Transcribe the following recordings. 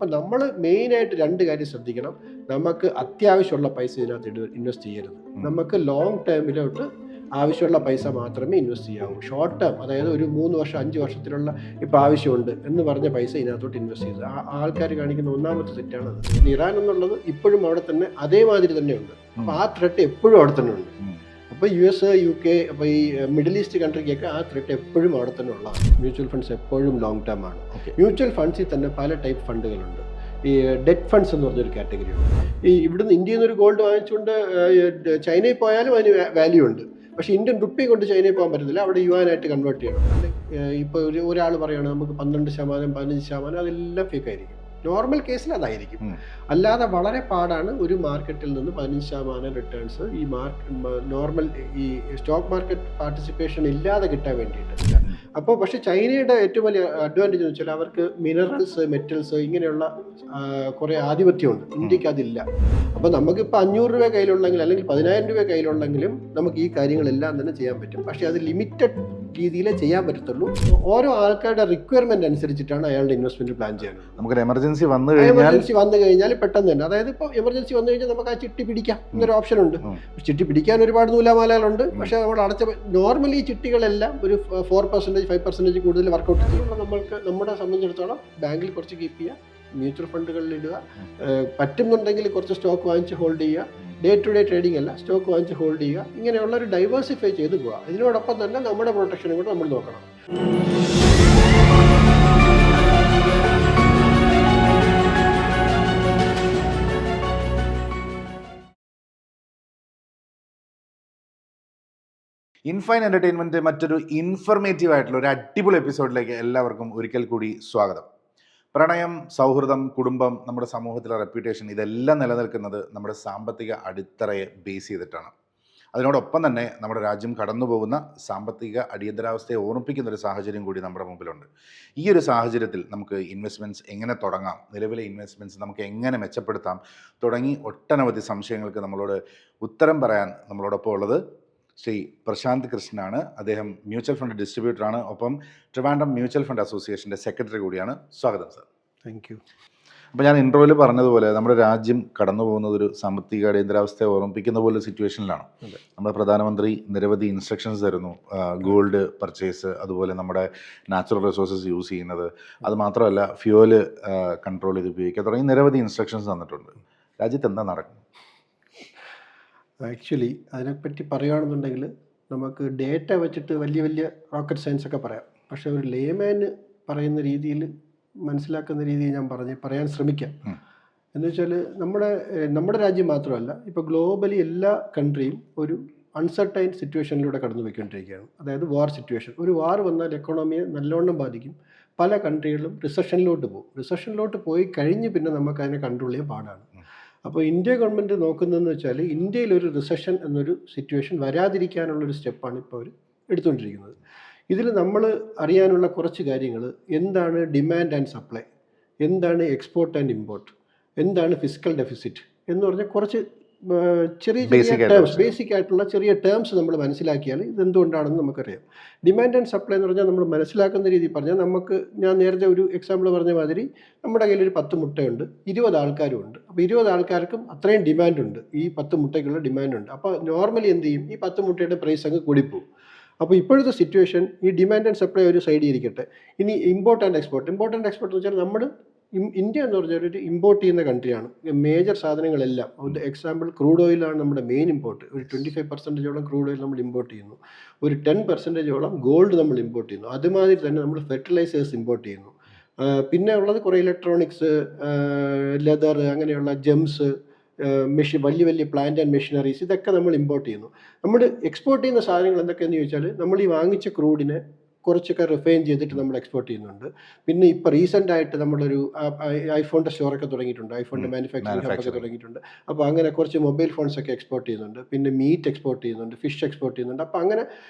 അപ്പം നമ്മൾ മെയിനായിട്ട് രണ്ട് കാര്യം ശ്രദ്ധിക്കണം. നമുക്ക് അത്യാവശ്യമുള്ള പൈസ ഇതിനകത്ത് ഇൻവെസ്റ്റ് ചെയ്യരുത്. നമുക്ക് ലോങ് ടേമിലോട്ട് ആവശ്യമുള്ള പൈസ മാത്രമേ ഇൻവെസ്റ്റ് ചെയ്യാവൂ. ഷോർട്ട് ടേം, അതായത് ഒരു 3 വർഷം 5 വർഷത്തിലുള്ള ഇപ്പോൾ ആവശ്യമുണ്ട് എന്ന് പറഞ്ഞ പൈസ ഇതിനകത്തോട്ട് ഇൻവെസ്റ്റ് ചെയ്തത് ആൾക്കാർ കാണിക്കുന്ന ഒന്നാമത്തെ തെറ്റാണത്. ഇറാൻ എന്നുള്ളത് ഇപ്പോഴും അവിടെ തന്നെ അതേമാതിരി തന്നെ ഉണ്ട്. അപ്പോൾ ആ ത്രെട്ട് എപ്പോഴും അവിടെ തന്നെ ഉണ്ട്. അപ്പോൾ US, UK, അപ്പോൾ ഈ മിഡിൽ ഈസ്റ്റ് കൺട്രിക്കൊക്കെ ആ ത്രെട്ട് എപ്പോഴും അവിടെ തന്നെ ഉള്ളതാണ്. മ്യൂച്വൽ ഫണ്ട്സ് എപ്പോഴും ലോങ് ടേം ആണ്. മ്യൂച്വൽ ഫണ്ട്സിൽ തന്നെ പല ടൈപ്പ് ഫണ്ടുകളുണ്ട്. ഈ ഡെറ്റ് ഫണ്ട്സ് എന്ന് പറഞ്ഞൊരു കാറ്റഗറി ഉണ്ട്. ഈ ഇവിടുന്ന് ഇന്ത്യയിൽ നിന്ന് ഒരു ഗോൾഡ് വാങ്ങിച്ചുകൊണ്ട് ചൈനയിൽ പോയാലും അതിന് വാല്യൂ ഉണ്ട്. പക്ഷേ ഇന്ത്യൻ റുപ്പി കൊണ്ട് ചൈനയിൽ പോകാൻ പറ്റത്തില്ല, അവിടെ യുവാനായിട്ട് കൺവേർട്ട് ചെയ്യണം. ഇപ്പോൾ ഒരാൾ പറയുകയാണ് നമുക്ക് 12%, 15%, അതെല്ലാം ഫേക്കായിരിക്കും. നോർമൽ കേസിൽ അതായിരിക്കും. അല്ലാതെ വളരെ പാടാണ് ഒരു മാർക്കറ്റിൽ നിന്ന് 15% റിട്ടേൺസ് ഈ നോർമൽ ഈ സ്റ്റോക്ക് മാർക്കറ്റ് പാർട്ടിസിപ്പേഷൻ ഇല്ലാതെ കിട്ടാൻ വേണ്ടിയിട്ട്. അപ്പോൾ പക്ഷേ ചൈനയുടെ ഏറ്റവും വലിയ അഡ്വാൻറ്റേജ് എന്ന് വെച്ചാൽ അവർക്ക് മിനറൽസ്, മെറ്റൽസ് ഇങ്ങനെയുള്ള കുറേ ആധിപത്യമുണ്ട്. ഇന്ത്യക്ക് അതില്ല. അപ്പോൾ നമുക്കിപ്പോൾ 500 രൂപ കയ്യിലുള്ളെങ്കിൽ അല്ലെങ്കിൽ 10,000 രൂപ കയ്യിലുള്ളെങ്കിലും നമുക്ക് ഈ കാര്യങ്ങളെല്ലാം തന്നെ ചെയ്യാൻ പറ്റും. പക്ഷേ അത് ലിമിറ്റഡ് രീതിയിലേ ചെയ്യാൻ പറ്റത്തുള്ളൂ. ഓരോ ആൾക്കാരുടെ റിക്വയർമെന്റ് അനുസരിച്ചിട്ടാണ് അയാളുടെ ഇൻവെസ്റ്റ്മെന്റ് പ്ലാൻ ചെയ്യുന്നത്. നമുക്ക് എമർജൻസി വന്നു കഴിഞ്ഞാൽ പെട്ടെന്ന് തന്നെ, അതായത് ഇപ്പോൾ എമർജൻസി വന്നു കഴിഞ്ഞാൽ നമുക്ക് ആ ചിട്ടി പിടിക്കാം എന്നൊരു ഓപ്ഷൻ ഉണ്ട്. ചിട്ടി പിടിക്കാൻ ഒരുപാട് നൂലാമാലകളുണ്ട്. പക്ഷേ നമ്മൾ അടച്ച നോർമലി ഈ ചിട്ടികളെല്ലാം ഒരു 4%, 5% കൂടുതൽ വർക്കൗട്ട് ചെയ്യുമ്പോൾ നമ്മൾക്ക് നമ്മളെ സംബന്ധിച്ചിടത്തോളം ബാങ്കിൽ കുറച്ച് കീപ്പ് ചെയ്യുക, മ്യൂച്വൽ ഫണ്ടുകളിൽ ഇടുക, പറ്റുന്നുണ്ടെങ്കിൽ കുറച്ച് സ്റ്റോക്ക് വാങ്ങിച്ച് ഹോൾഡ് ചെയ്യുക. ഡേ ടു ഡേ ട്രേഡിംഗ് അല്ല, സ്റ്റോക്ക് വാങ്ങിച്ച് ഹോൾഡ് ചെയ്യുക. ഇങ്ങനെയുള്ള ഒരു ഡൈവേഴ്സിഫൈ ചെയ്ത് പോവുക. ഇതിനോടൊപ്പം തന്നെ നമ്മുടെ പ്രൊട്ടക്ഷനും കൂടെ നമ്മൾ നോക്കണം. ഇൻഫൈൻ എൻ്റർടൈൻമെൻറ്റ് മറ്റൊരു ഇൻഫർമേറ്റീവ് ആയിട്ടുള്ള ഒരു അടിപൊളി എപ്പിസോഡിലേക്ക് എല്ലാവർക്കും ഒരിക്കൽ കൂടി സ്വാഗതം. പ്രണയം, സൗഹൃദം, കുടുംബം, നമ്മുടെ സമൂഹത്തിലെ റെപ്യൂട്ടേഷൻ, ഇതെല്ലാം നിലനിൽക്കുന്നത് നമ്മുടെ സാമ്പത്തിക അടിത്തറയെ ബേസ് ചെയ്തിട്ടാണ്. അതിനോടൊപ്പം തന്നെ നമ്മുടെ രാജ്യം കടന്നു പോകുന്ന സാമ്പത്തിക അടിയന്തരാവസ്ഥയെ ഓർമ്മിപ്പിക്കുന്ന ഒരു സാഹചര്യം കൂടി നമ്മുടെ മുമ്പിലുണ്ട്. ഈ ഒരു സാഹചര്യത്തിൽ നമുക്ക് ഇൻവെസ്റ്റ്മെൻറ്റ്സ് എങ്ങനെ തുടങ്ങാം, നിലവിലെ ഇൻവെസ്റ്റ്മെൻറ്റ്സ് നമുക്ക് എങ്ങനെ മെച്ചപ്പെടുത്താം തുടങ്ങി ഒട്ടനവധി സംശയങ്ങൾക്ക് നമ്മളോട് ഉത്തരം പറയാൻ നമ്മളോടൊപ്പം ഉള്ളത് ശ്രീ പ്രശാന്ത് കൃഷ്ണനാണ്. അദ്ദേഹം മ്യൂച്വൽ ഫണ്ട് ഡിസ്ട്രിബ്യൂട്ടറാണ്. ഒപ്പം ട്രിവാൻഡ്രം മ്യൂച്വൽ ഫണ്ട് അസോസിയേഷൻ്റെ സെക്രട്ടറി കൂടിയാണ്. സ്വാഗതം സർ. Thank you. അപ്പോൾ ഞാൻ ഇൻട്രോയിൽ പറഞ്ഞതുപോലെ നമ്മുടെ രാജ്യം കടന്നു പോകുന്നത് ഒരു സാമ്പത്തിക അടിയന്തരാവസ്ഥയെ ഓർമ്മിപ്പിക്കുന്ന പോലെ സിറ്റുവേഷനിലാണ്. നമ്മുടെ പ്രധാനമന്ത്രി നിരവധി ഇൻസ്ട്രക്ഷൻസ് തരുന്നു. ഗോൾഡ് പർച്ചേസ്, അതുപോലെ നമ്മുടെ നാച്ചുറൽ റിസോഴ്സസ് യൂസ് ചെയ്യുന്നത്, അതുമാത്രമല്ല ഫ്യൂവല് കൺട്രോൾ ചെയ്ത് ഉപയോഗിക്കുക തുടങ്ങി നിരവധി ഇൻസ്ട്രക്ഷൻസ് തന്നിട്ടുണ്ട്. രാജ്യത്ത് എന്താ നടക്കുന്നത്? ആക്ച്വലി അതിനെപ്പറ്റി പറയുകയാണെന്നുണ്ടെങ്കിൽ നമുക്ക് ഡേറ്റ വെച്ചിട്ട് വലിയ വലിയ റോക്കറ്റ് സയൻസ് ഒക്കെ പറയാം. പക്ഷേ ഒരു ലേമാന് പറയുന്ന രീതിയിൽ, മനസ്സിലാക്കുന്ന രീതിയിൽ ഞാൻ പറയാൻ ശ്രമിക്കാം. എന്ന് വെച്ചാൽ നമ്മുടെ രാജ്യം മാത്രമല്ല, ഇപ്പോൾ ഗ്ലോബലി എല്ലാ കൺട്രിയും ഒരു അൺസർട്ടൈൻ സിറ്റുവേഷനിലൂടെ കടന്നു പോയിക്കൊണ്ടിരിക്കുകയാണ്. അതായത് വാർ സിറ്റുവേഷൻ. ഒരു വാർ വന്നാൽ എക്കോണമിയെ നല്ലോണം ബാധിക്കും. പല കൺട്രികളിലും റിസഷനിലോട്ട് പോകും. റിസഷനിലോട്ട് പോയി കഴിഞ്ഞ് പിന്നെ നമുക്ക് അതിനെ കൺട്രോൾ ചെയ്യാൻ പാടാണ്. അപ്പോൾ ഇന്ത്യ ഗവൺമെൻറ് നോക്കുന്നതെന്ന് വെച്ചാൽ ഇന്ത്യയിലൊരു റിസഷൻ എന്നൊരു സിറ്റുവേഷൻ വരാതിരിക്കാനുള്ളൊരു സ്റ്റെപ്പാണ് ഇപ്പോൾ അവർ എടുത്തുകൊണ്ടിരിക്കുന്നത്. ഇതിൽ നമ്മൾ അറിയാനുള്ള കുറച്ച് കാര്യങ്ങൾ: എന്താണ് ഡിമാൻഡ് ആൻഡ് സപ്ലൈ, എന്താണ് എക്സ്പോർട്ട് ആൻഡ് ഇമ്പോർട്ട്, എന്താണ് ഫിസിക്കൽ ഡെഫിസിറ്റ് എന്ന് പറഞ്ഞാൽ കുറച്ച് ചെറിയ ടേംസ്, ബേസിക് ആയിട്ടുള്ള ചെറിയ ടേംസ് നമ്മൾ മനസ്സിലാക്കിയാൽ ഇതെന്തുകൊണ്ടാണെന്ന് നമുക്കറിയാം. ഡിമാൻഡ് ആൻഡ് സപ്ലൈ എന്ന് പറഞ്ഞാൽ നമ്മൾ മനസ്സിലാക്കുന്ന രീതി പറഞ്ഞാൽ, ഞാൻ നേരത്തെ ഒരു എക്സാമ്പിൾ പറഞ്ഞ മാതിരി നമ്മുടെ കയ്യിൽ ഒരു 10 മുട്ടയുണ്ട്, 20 ആൾക്കാരും ഉണ്ട്. അപ്പോൾ 20 ആൾക്കാർക്കും അത്രയും ഡിമാൻഡുണ്ട്, ഈ 10 മുട്ടയ്ക്കുള്ള ഡിമാൻഡുണ്ട്. അപ്പോൾ നോർമലി എന്ത് ചെയ്യും, ഈ 10 മുട്ടയുടെ പ്രൈസ് അങ്ങ് കൂടിപ്പോവും. അപ്പോൾ ഇപ്പോഴത്തെ സിറ്റുവേഷൻ ഈ ഡിമാൻഡ് ആൻഡ് സപ്ലൈ ഒരു സൈഡിൽ ഇരിക്കട്ടെ. ഇനി ഇമ്പോർട്ട് ആൻഡ് എക്സ്പോർട്ട് എന്ന് വെച്ചാൽ നമ്മൾ ഇന്ത്യ എന്ന് പറഞ്ഞാൽ ഒരു ഇമ്പോർട്ട് ചെയ്യുന്ന കൺട്രിയാണ്. മേജർ സാധനങ്ങളെല്ലാം, എക്സാമ്പിൾ ക്രൂഡ് ഓയിലാണ് നമ്മുടെ മെയിൻ ഇമ്പോർട്ട്. ഒരു 25% ക്രൂഡ് ഓയിൽ നമ്മൾ ഇമ്പോർട്ട് ചെയ്യുന്നു. ഒരു 10% ഗോൾഡ് നമ്മൾ ഇമ്പോർട്ട് ചെയ്യുന്നു. അതുമാതിരി തന്നെ നമ്മൾ ഫെർട്ടിലൈസേഴ്സ് ഇമ്പോർട്ട് ചെയ്യുന്നു. പിന്നെ ഉള്ളത് കുറേ ഇലക്ട്രോണിക്സ്, ലെതർ, അങ്ങനെയുള്ള ജെംസ്, വലിയ വലിയ പ്ലാന്റ് ആൻഡ് മെഷീനറീസ്, ഇതൊക്കെ നമ്മൾ ഇമ്പോർട്ട് ചെയ്യുന്നു. നമ്മൾ എക്സ്പോർട്ട് ചെയ്യുന്ന സാധനങ്ങൾ എന്തൊക്കെയാണെന്ന് ചോദിച്ചാൽ, നമ്മൾ ഈ വാങ്ങിച്ച ക്രൂഡിനെ കുറച്ചൊക്കെ റിഫൈൻ ചെയ്തിട്ട് നമ്മൾ എക്സ്പോർട്ട് ചെയ്യുന്നുണ്ട്. പിന്നെ ഇപ്പോൾ റീസെൻ്റ് ആയിട്ട് നമ്മളൊരു ഐഫോണിൻ്റെ സ്റ്റോറൊക്കെ തുടങ്ങിയിട്ടുണ്ട്, ഐഫോണിൻ്റെ മാനുഫാക്ചറിങ് ഹബ്ബൊക്കെ തുടങ്ങിയിട്ടുണ്ട്. അപ്പോൾ അങ്ങനെ കുറച്ച് മൊബൈൽ ഫോൺസൊക്കെ എക്സ്പോർട്ട് ചെയ്യുന്നുണ്ട്. പിന്നെ മീറ്റ് എക്സ്പോർട്ട് ചെയ്യുന്നുണ്ട്, ഫിഷ് എക്സ്പോർട്ട് ചെയ്യുന്നുണ്ട്. അപ്പോൾ അങ്ങനെ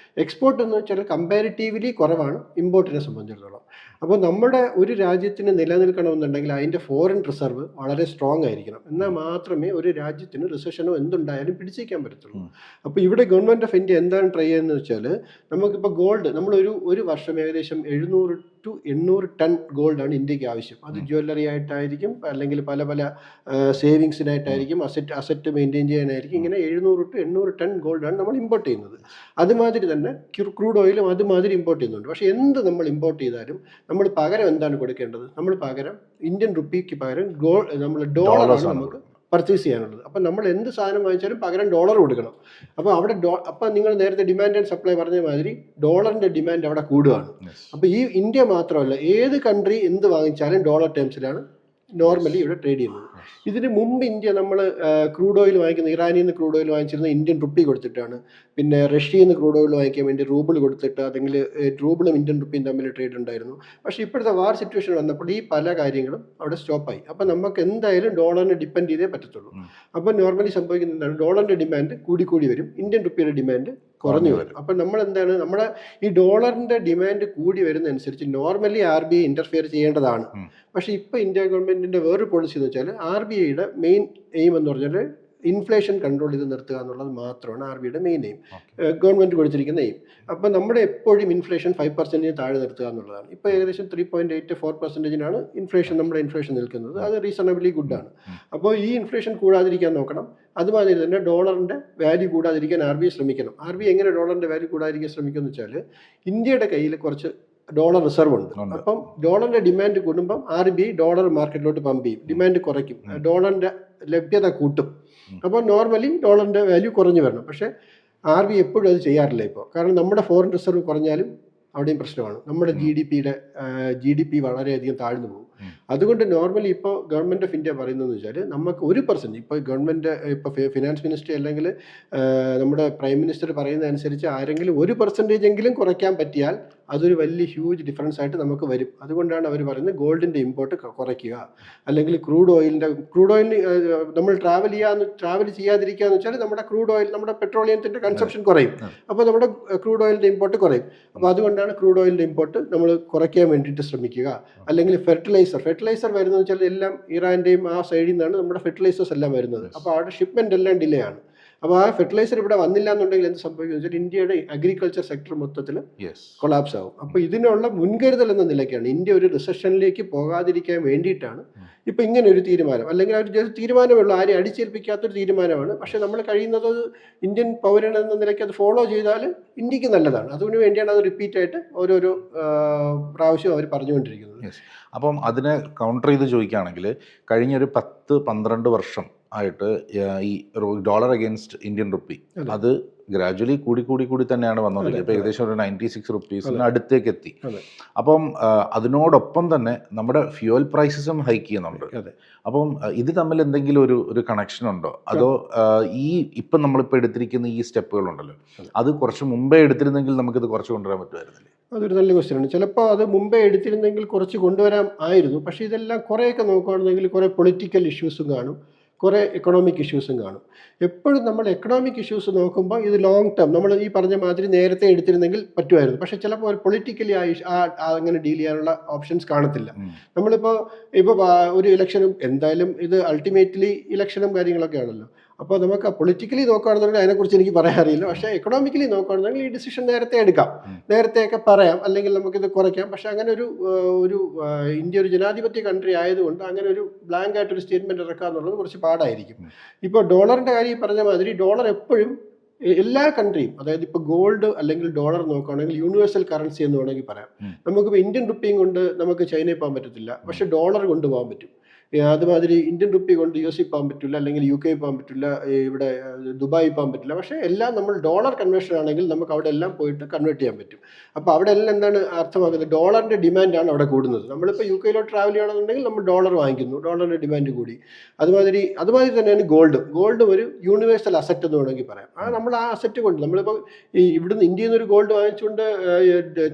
എക്സ്പോർട്ട് എന്ന് വെച്ചാൽ കമ്പാരിറ്റീവ്ലി കുറവാണ് ഇമ്പോർട്ടിനെ സംബന്ധിച്ചിടത്തോളം. അപ്പോൾ നമ്മുടെ ഒരു രാജ്യത്തിന് നിലനിൽക്കണമെന്നുണ്ടെങ്കിൽ അതിൻ്റെ ഫോറിൻ റിസർവ് വളരെ സ്ട്രോങ് ആയിരിക്കണം. എന്നാൽ മാത്രമേ ഒരു രാജ്യത്തിന് റിസഷനോ എന്തുണ്ടായാലും പിടിച്ചേക്കാൻ പറ്റത്തുള്ളൂ. അപ്പോൾ ഇവിടെ ഗവൺമെൻറ് ഓഫ് ഇന്ത്യ എന്താണ് ട്രൈ ചെയ്യുന്നത് വെച്ചാൽ, നമുക്കിപ്പോൾ ഗോൾഡ് നമ്മളൊരു വർഷം ഏകദേശം 700 to 800 ടൺ ഗോൾഡാണ് ഇന്ത്യക്ക് ആവശ്യം. അത് ജ്വല്ലറി ആയിട്ടായിരിക്കും, അല്ലെങ്കിൽ പല പല സേവിങ്സിനായിട്ടായിരിക്കും, അസറ്റ് മെയിൻറ്റെയിൻ ചെയ്യാനായിരിക്കും. ഇങ്ങനെ 700 to 800 ടൺ ഗോൾഡാണ് നമ്മൾ ഇമ്പോർട്ട് ചെയ്യുന്നത്. അതുമാതിരി തന്നെ ക്രൂഡ് ഓയിലും അതുമാതിരി ഇമ്പോർട്ട് ചെയ്യുന്നുണ്ട്. പക്ഷേ എന്ത് നമ്മൾ ഇമ്പോർട്ട് ചെയ്താലും നമ്മൾ പകരം എന്താണ് കൊടുക്കേണ്ടത്? നമ്മൾ പകരം ഇന്ത്യൻ റുപ്പിക്ക് പകരം നമ്മൾ ഡോളറാണ് നമുക്ക് പർച്ചേസ് ചെയ്യാനുള്ളത്. അപ്പം നമ്മൾ എന്ത് സാധനം വാങ്ങിച്ചാലും പകരം ഡോളർ കൊടുക്കണം. അപ്പോൾ അവിടെ അപ്പം നിങ്ങൾ നേരത്തെ ഡിമാൻഡ് ആൻഡ് സപ്ലൈ പറഞ്ഞ മാതിരി ഡോളറിൻ്റെ ഡിമാൻഡ് അവിടെ കൂടുകയാണ്. അപ്പോൾ ഈ ഇന്ത്യ മാത്രമല്ല, ഏത് കൺട്രി എന്ത് വാങ്ങിച്ചാലും ഡോളർ ടേംസിലാണ് നോർമലി ഇവിടെ ട്രേഡ് ചെയ്യുന്നത്. ഇതിന് മുമ്പ് ഇന്ത്യ നമ്മൾ ക്രൂഡ് ഓയിൽ വാങ്ങിക്കുന്ന, ഇറാനിൽ നിന്ന് ക്രൂഡ് ഓയിൽ വാങ്ങിച്ചിരുന്നത് ഇന്ത്യൻ റുപ്പി കൊടുത്തിട്ടാണ്. പിന്നെ റഷ്യയിൽ നിന്ന് ക്രൂഡ് ഓയിൽ വാങ്ങിക്കാൻ വേണ്ടി റൂബിൾ കൊടുത്തിട്ട്, അല്ലെങ്കിൽ റൂബിളും ഇന്ത്യൻ റുപ്പിയും തമ്മിൽ ട്രേഡ് ഉണ്ടായിരുന്നു. പക്ഷേ ഇപ്പോഴത്തെ വാർ സിറ്റുവേഷൻ വന്നപ്പോൾ ഈ പല കാര്യങ്ങളും അവിടെ സ്റ്റോപ്പായി. അപ്പം നമുക്ക് എന്തായാലും ഡോളറിനെ ഡിപ്പെൻഡ് ചെയ്തേ പറ്റത്തുള്ളൂ. അപ്പോൾ നോർമലി സംഭവിക്കുന്നത് എന്താണ്? ഡോളറിൻ്റെ ഡിമാൻഡ് കൂടി വരും, ഇന്ത്യൻ റുപ്പിയുടെ ഡിമാൻഡ് കുറഞ്ഞു വരും. അപ്പം നമ്മൾ എന്താണ്, നമ്മുടെ ഈ ഡോളറിൻ്റെ ഡിമാൻഡ് കൂടി വരുന്നതനുസരിച്ച് നോർമലി RBI ഇൻ്റർഫിയർ ചെയ്യേണ്ടതാണ്. പക്ഷേ ഇപ്പോൾ ഇന്ത്യ ഗവൺമെൻറ്റിൻ്റെ വേറൊരു പോളിസി എന്ന് വെച്ചാൽ RBIയുടെ മെയിൻ എയിം എന്ന് പറഞ്ഞാൽ ഇൻഫ്ലേഷൻ കൺട്രോൾ ചെയ്ത് നിർത്തുക എന്നുള്ളത് മാത്രമാണ് RBIയുടെ മെയിൻ എയിം, ഗവൺമെൻറ് കൊടുത്തിരിക്കുന്ന എയിം. അപ്പോൾ നമ്മുടെ എപ്പോഴും ഇൻഫ്ലേഷൻ 5% താഴെ നിർത്തുക എന്നുള്ളതാണ്. ഇപ്പോൾ ഏകദേശം 3.84%-നാണ് ഇൻഫ്ലേഷൻ, നമ്മുടെ ഇൻഫ്ലേഷൻ നിൽക്കുന്നത്. അത് റീസണബിളി ഗുഡാണ്. അപ്പോൾ ഈ ഇൻഫ്ലേഷൻ കൂടാതിരിക്കാൻ നോക്കണം. അതുമാതിരി തന്നെ ഡോളറിൻ്റെ വാല്യൂ കൂടാതിരിക്കാൻ RBI ശ്രമിക്കണം. RBI എങ്ങനെ ഡോളറിൻ്റെ വാല്യൂ കൂടാതിരിക്കാൻ ശ്രമിക്കുമെന്ന് വെച്ചാൽ, ഇന്ത്യയുടെ കയ്യിൽ കുറച്ച് ഡോളർ റിസർവ് ഉണ്ട്. അപ്പം ഡോളറിൻ്റെ ഡിമാൻഡ് കൂടുമ്പം RBI ഡോളർ മാർക്കറ്റിലോട്ട് പമ്പ് ചെയ്യും, ഡിമാൻഡ് കുറയ്ക്കും, ഡോളറിൻ്റെ ലഭ്യത കൂട്ടും. അപ്പോൾ നോർമലി ഡോളറിൻ്റെ വാല്യൂ കുറഞ്ഞു വരണം. പക്ഷേ RBI എപ്പോഴും അത് ചെയ്യാറില്ല ഇപ്പോൾ. കാരണം നമ്മുടെ ഫോറിൻ റിസർവ് കുറഞ്ഞാലും അവിടെയും പ്രശ്നമാണ്. നമ്മുടെ GDP വളരെയധികം താഴ്ന്നു പോകും. അതുകൊണ്ട് നോർമലി ഇപ്പോൾ ഗവൺമെൻറ് ഓഫ് ഇന്ത്യ പറയുന്നതെന്ന് വെച്ചാൽ, നമുക്ക് 1%, ഇപ്പോൾ ഗവൺമെൻറ്, ഇപ്പോൾ ഫിനാൻസ് മിനിസ്റ്റർ അല്ലെങ്കിൽ നമ്മുടെ പ്രൈം മിനിസ്റ്റർ പറയുന്ന അനുസരിച്ച് ആരെങ്കിലും 1% എങ്കിലും കുറയ്ക്കാൻ പറ്റിയാൽ അതൊരു വലിയ ഹ്യൂജ് ഡിഫറൻസ് ആയിട്ട് നമുക്ക് വരും. അതുകൊണ്ടാണ് അവർ പറയുന്നത് ഗോൾഡിൻ്റെ ഇമ്പോർട്ട് കുറയ്ക്കുക, അല്ലെങ്കിൽ ക്രൂഡ് ഓയിലിന് നമ്മൾ ട്രാവൽ ചെയ്യാതിരിക്കുക എന്ന് വെച്ചാൽ നമ്മുടെ ക്രൂഡ് ഓയിൽ, നമ്മുടെ പെട്രോളിയത്തിൻ്റെ കൺസപ്ഷൻ കുറയും. അപ്പോൾ നമ്മുടെ ക്രൂഡ് ഓയിലിൻ്റെ ഇമ്പോർട്ട് കുറയും. അപ്പോൾ അതുകൊണ്ടാണ് ക്രൂഡ് ഓയിലിൻ്റെ ഇമ്പോർട്ട് നമ്മൾ കുറയ്ക്കാൻ വേണ്ടിയിട്ട് ശ്രമിക്കുക. അല്ലെങ്കിൽ ഫെർട്ടിലൈസർ വരുന്നത് വെച്ചാൽ എല്ലാം ഇറാൻ്റെയും ആ സൈഡിൽ നിന്നാണ് നമ്മുടെ ഫെർട്ടിലൈസേഴ്സ് എല്ലാം വരുന്നത്. അപ്പോൾ അവിടെ ഷിപ്മെൻ്റ് എല്ലാം ഡിലേ ആണ്. അപ്പോൾ ആ ഫെർട്ടിലൈസർ ഇവിടെ വന്നില്ല എന്നുണ്ടെങ്കിൽ എന്ത് സംഭവിക്കും വെച്ചാൽ, ഇന്ത്യയുടെ അഗ്രികൾച്ചർ സെക്ടർ മൊത്തത്തിൽ കൊളാപ്സ് ആവും. അപ്പോൾ ഇതിനുള്ള മുൻകരുതൽ എന്ന നിലയ്ക്കാണ്, ഇന്ത്യ ഒരു റിസഷനിലേക്ക് പോകാതിരിക്കാൻ വേണ്ടിയിട്ടാണ് ഇപ്പോൾ ഇങ്ങനെ ഒരു തീരുമാനം. അല്ലെങ്കിൽ ഒരു തീരുമാനമുള്ളൂ, ആരെയും അടിച്ചേൽപ്പിക്കാത്തൊരു തീരുമാനമാണ്. പക്ഷേ നമ്മൾ കഴിയുന്നത് ഇന്ത്യൻ പൗരൻ എന്ന നിലയ്ക്ക് അത് ഫോളോ ചെയ്താൽ ഇന്ത്യക്ക് നല്ലതാണ്. അതിനു വേണ്ടിയാണ് അത് റിപ്പീറ്റായിട്ട് ഓരോരോ പ്രാവശ്യം അവർ പറഞ്ഞുകൊണ്ടിരിക്കുന്നത്. അപ്പം അതിനെ കൗണ്ടർ ചെയ്ത് ചോദിക്കുകയാണെങ്കിൽ, കഴിഞ്ഞൊരു 10-12 വർഷം ആയിട്ട് ഈ ഡോളർ അഗെയിൻസ്റ്റ് ഇന്ത്യൻ റുപ്പി അത് ഗ്രാജുവലി കൂടി തന്നെയാണ് വന്നത്. ഇപ്പോൾ ഏകദേശം ഒരു 96 റുപ്പീസിന് അടുത്തേക്ക് എത്തി. അപ്പം അതിനോടൊപ്പം തന്നെ നമ്മുടെ ഫ്യൂവൽ പ്രൈസസും ഹൈക്ക് ചെയ്യുന്നുണ്ട്. അപ്പം ഇത് തമ്മിൽ എന്തെങ്കിലും ഒരു കണക്ഷൻ ഉണ്ടോ? അതോ ഇപ്പം നമ്മളിപ്പോൾ എടുത്തിരിക്കുന്ന ഈ സ്റ്റെപ്പുകളുണ്ടല്ലോ, അത് കുറച്ച് മുമ്പേ എടുത്തിരുന്നെങ്കിൽ നമുക്കിത് കുറച്ച് കൊണ്ടുവരാൻ പറ്റുമായിരുന്നില്ലേ? അതൊരു നല്ല ക്വസ്റ്റ്യനാണ്. ചിലപ്പോൾ അത് മുമ്പേ എടുത്തിരുന്നെങ്കിൽ കുറച്ച് കൊണ്ടുവരാൻ ആയിരുന്നു. പക്ഷേ ഇതെല്ലാം കുറേയൊക്കെ നോക്കുകയാണെന്നെങ്കിൽ കുറേ പൊളിറ്റിക്കൽ ഇഷ്യൂസും കാണും, കുറേ എക്കണോമിക് ഇഷ്യൂസും കാണും. എപ്പോഴും നമ്മൾ എക്കണോമിക് ഇഷ്യൂസ് നോക്കുമ്പോൾ ഇത് ലോങ് ടേം, നമ്മൾ ഈ പറഞ്ഞ മാതിരി നേരത്തെ എടുത്തിരുന്നെങ്കിൽ പറ്റുമായിരുന്നു. പക്ഷേ ചിലപ്പോൾ ഒരു പൊളിറ്റിക്കലി അങ്ങനെ ഡീൽ ചെയ്യാനുള്ള ഓപ്ഷൻസ് കാണത്തില്ല. ഇപ്പോൾ ഒരു ഇലക്ഷനും എന്തായാലും ഇത് അൾട്ടിമേറ്റ്ലി ഇലക്ഷനും കാര്യങ്ങളൊക്കെ ആണല്ലോ. അപ്പോൾ നമുക്ക് പൊളിറ്റിക്കലി നോക്കുകയാണെന്നുണ്ടെങ്കിൽ അതിനെക്കുറിച്ച് എനിക്ക് പറയാൻ അറിയില്ല. പക്ഷേ എക്കണോമിക്കലി നോക്കുകയാണെന്നുണ്ടെങ്കിൽ ഈ ഡിസിഷൻ നേരത്തെ എടുക്കാം, നേരത്തെയൊക്കെ പറയാം, അല്ലെങ്കിൽ നമുക്കിത് കുറയ്ക്കാം. പക്ഷേ അങ്ങനെ ഒരു ഇന്ത്യ ഒരു ജനാധിപത്യ കൺട്രി ആയതുകൊണ്ട് അങ്ങനെ ഒരു ബ്ലാങ്ക് ആയിട്ടൊരു സ്റ്റേറ്റ്മെൻറ്റ് ഇറക്കുക എന്നുള്ളത് കുറച്ച് പാടായിരിക്കും. ഇപ്പോൾ ഡോളറിൻ്റെ കാര്യം പറഞ്ഞ മാതിരി ഡോളർ എപ്പോഴും എല്ലാ കൺട്രിയും, അതായത് ഇപ്പോൾ ഗോൾഡ് അല്ലെങ്കിൽ ഡോളർ നോക്കുകയാണെങ്കിൽ യൂണിവേഴ്സൽ കറൻസി എന്ന് വേണമെങ്കിൽ പറയാം. നമുക്കിപ്പോൾ ഇന്ത്യൻ റുപ്പിയും കൊണ്ട് നമുക്ക് ചൈനയിൽ പോകാൻ പറ്റത്തില്ല, പക്ഷേ ഡോളർ കൊണ്ടുപോകാൻ പറ്റും. അതുമാതിരി ഇന്ത്യൻ റുപ്പി കൊണ്ട് US പോകാൻ പറ്റില്ല, അല്ലെങ്കിൽ UK പോകാൻ പറ്റില്ല, ഇവിടെ ദുബായി പോകാൻ പറ്റില്ല. പക്ഷേ എല്ലാം നമ്മൾ ഡോളർ കൺവേർഷൻ ആണെങ്കിൽ നമുക്ക് അവിടെ എല്ലാം പോയിട്ട് കൺവേർട്ട് ചെയ്യാൻ പറ്റും. അപ്പോൾ അവിടെ എല്ലാം എന്താണ് അർത്ഥമാക്കുന്നത്? ഡോളറിൻ്റെ ഡിമാൻഡാണ് അവിടെ കൂടുന്നത്. നമ്മളിപ്പോൾ UK ട്രാവൽ ചെയ്യണമെന്നുണ്ടെങ്കിൽ നമ്മൾ ഡോളർ വാങ്ങിക്കുന്നു, ഡോളറിൻ്റെ ഡിമാൻഡ് കൂടി. അതുമാതിരി തന്നെയാണ് ഗോൾഡ് ഒരു യൂണിവേഴ്സൽ അസറ്റ് എന്ന് വേണമെങ്കിൽ പറയാം. നമ്മൾ ആ അസറ്റ് കൊണ്ട് നമ്മളിപ്പോൾ ഇവിടുന്ന് ഇന്ത്യയിൽ നിന്ന് ഒരു ഗോൾഡ് വാങ്ങിച്ചുകൊണ്ട്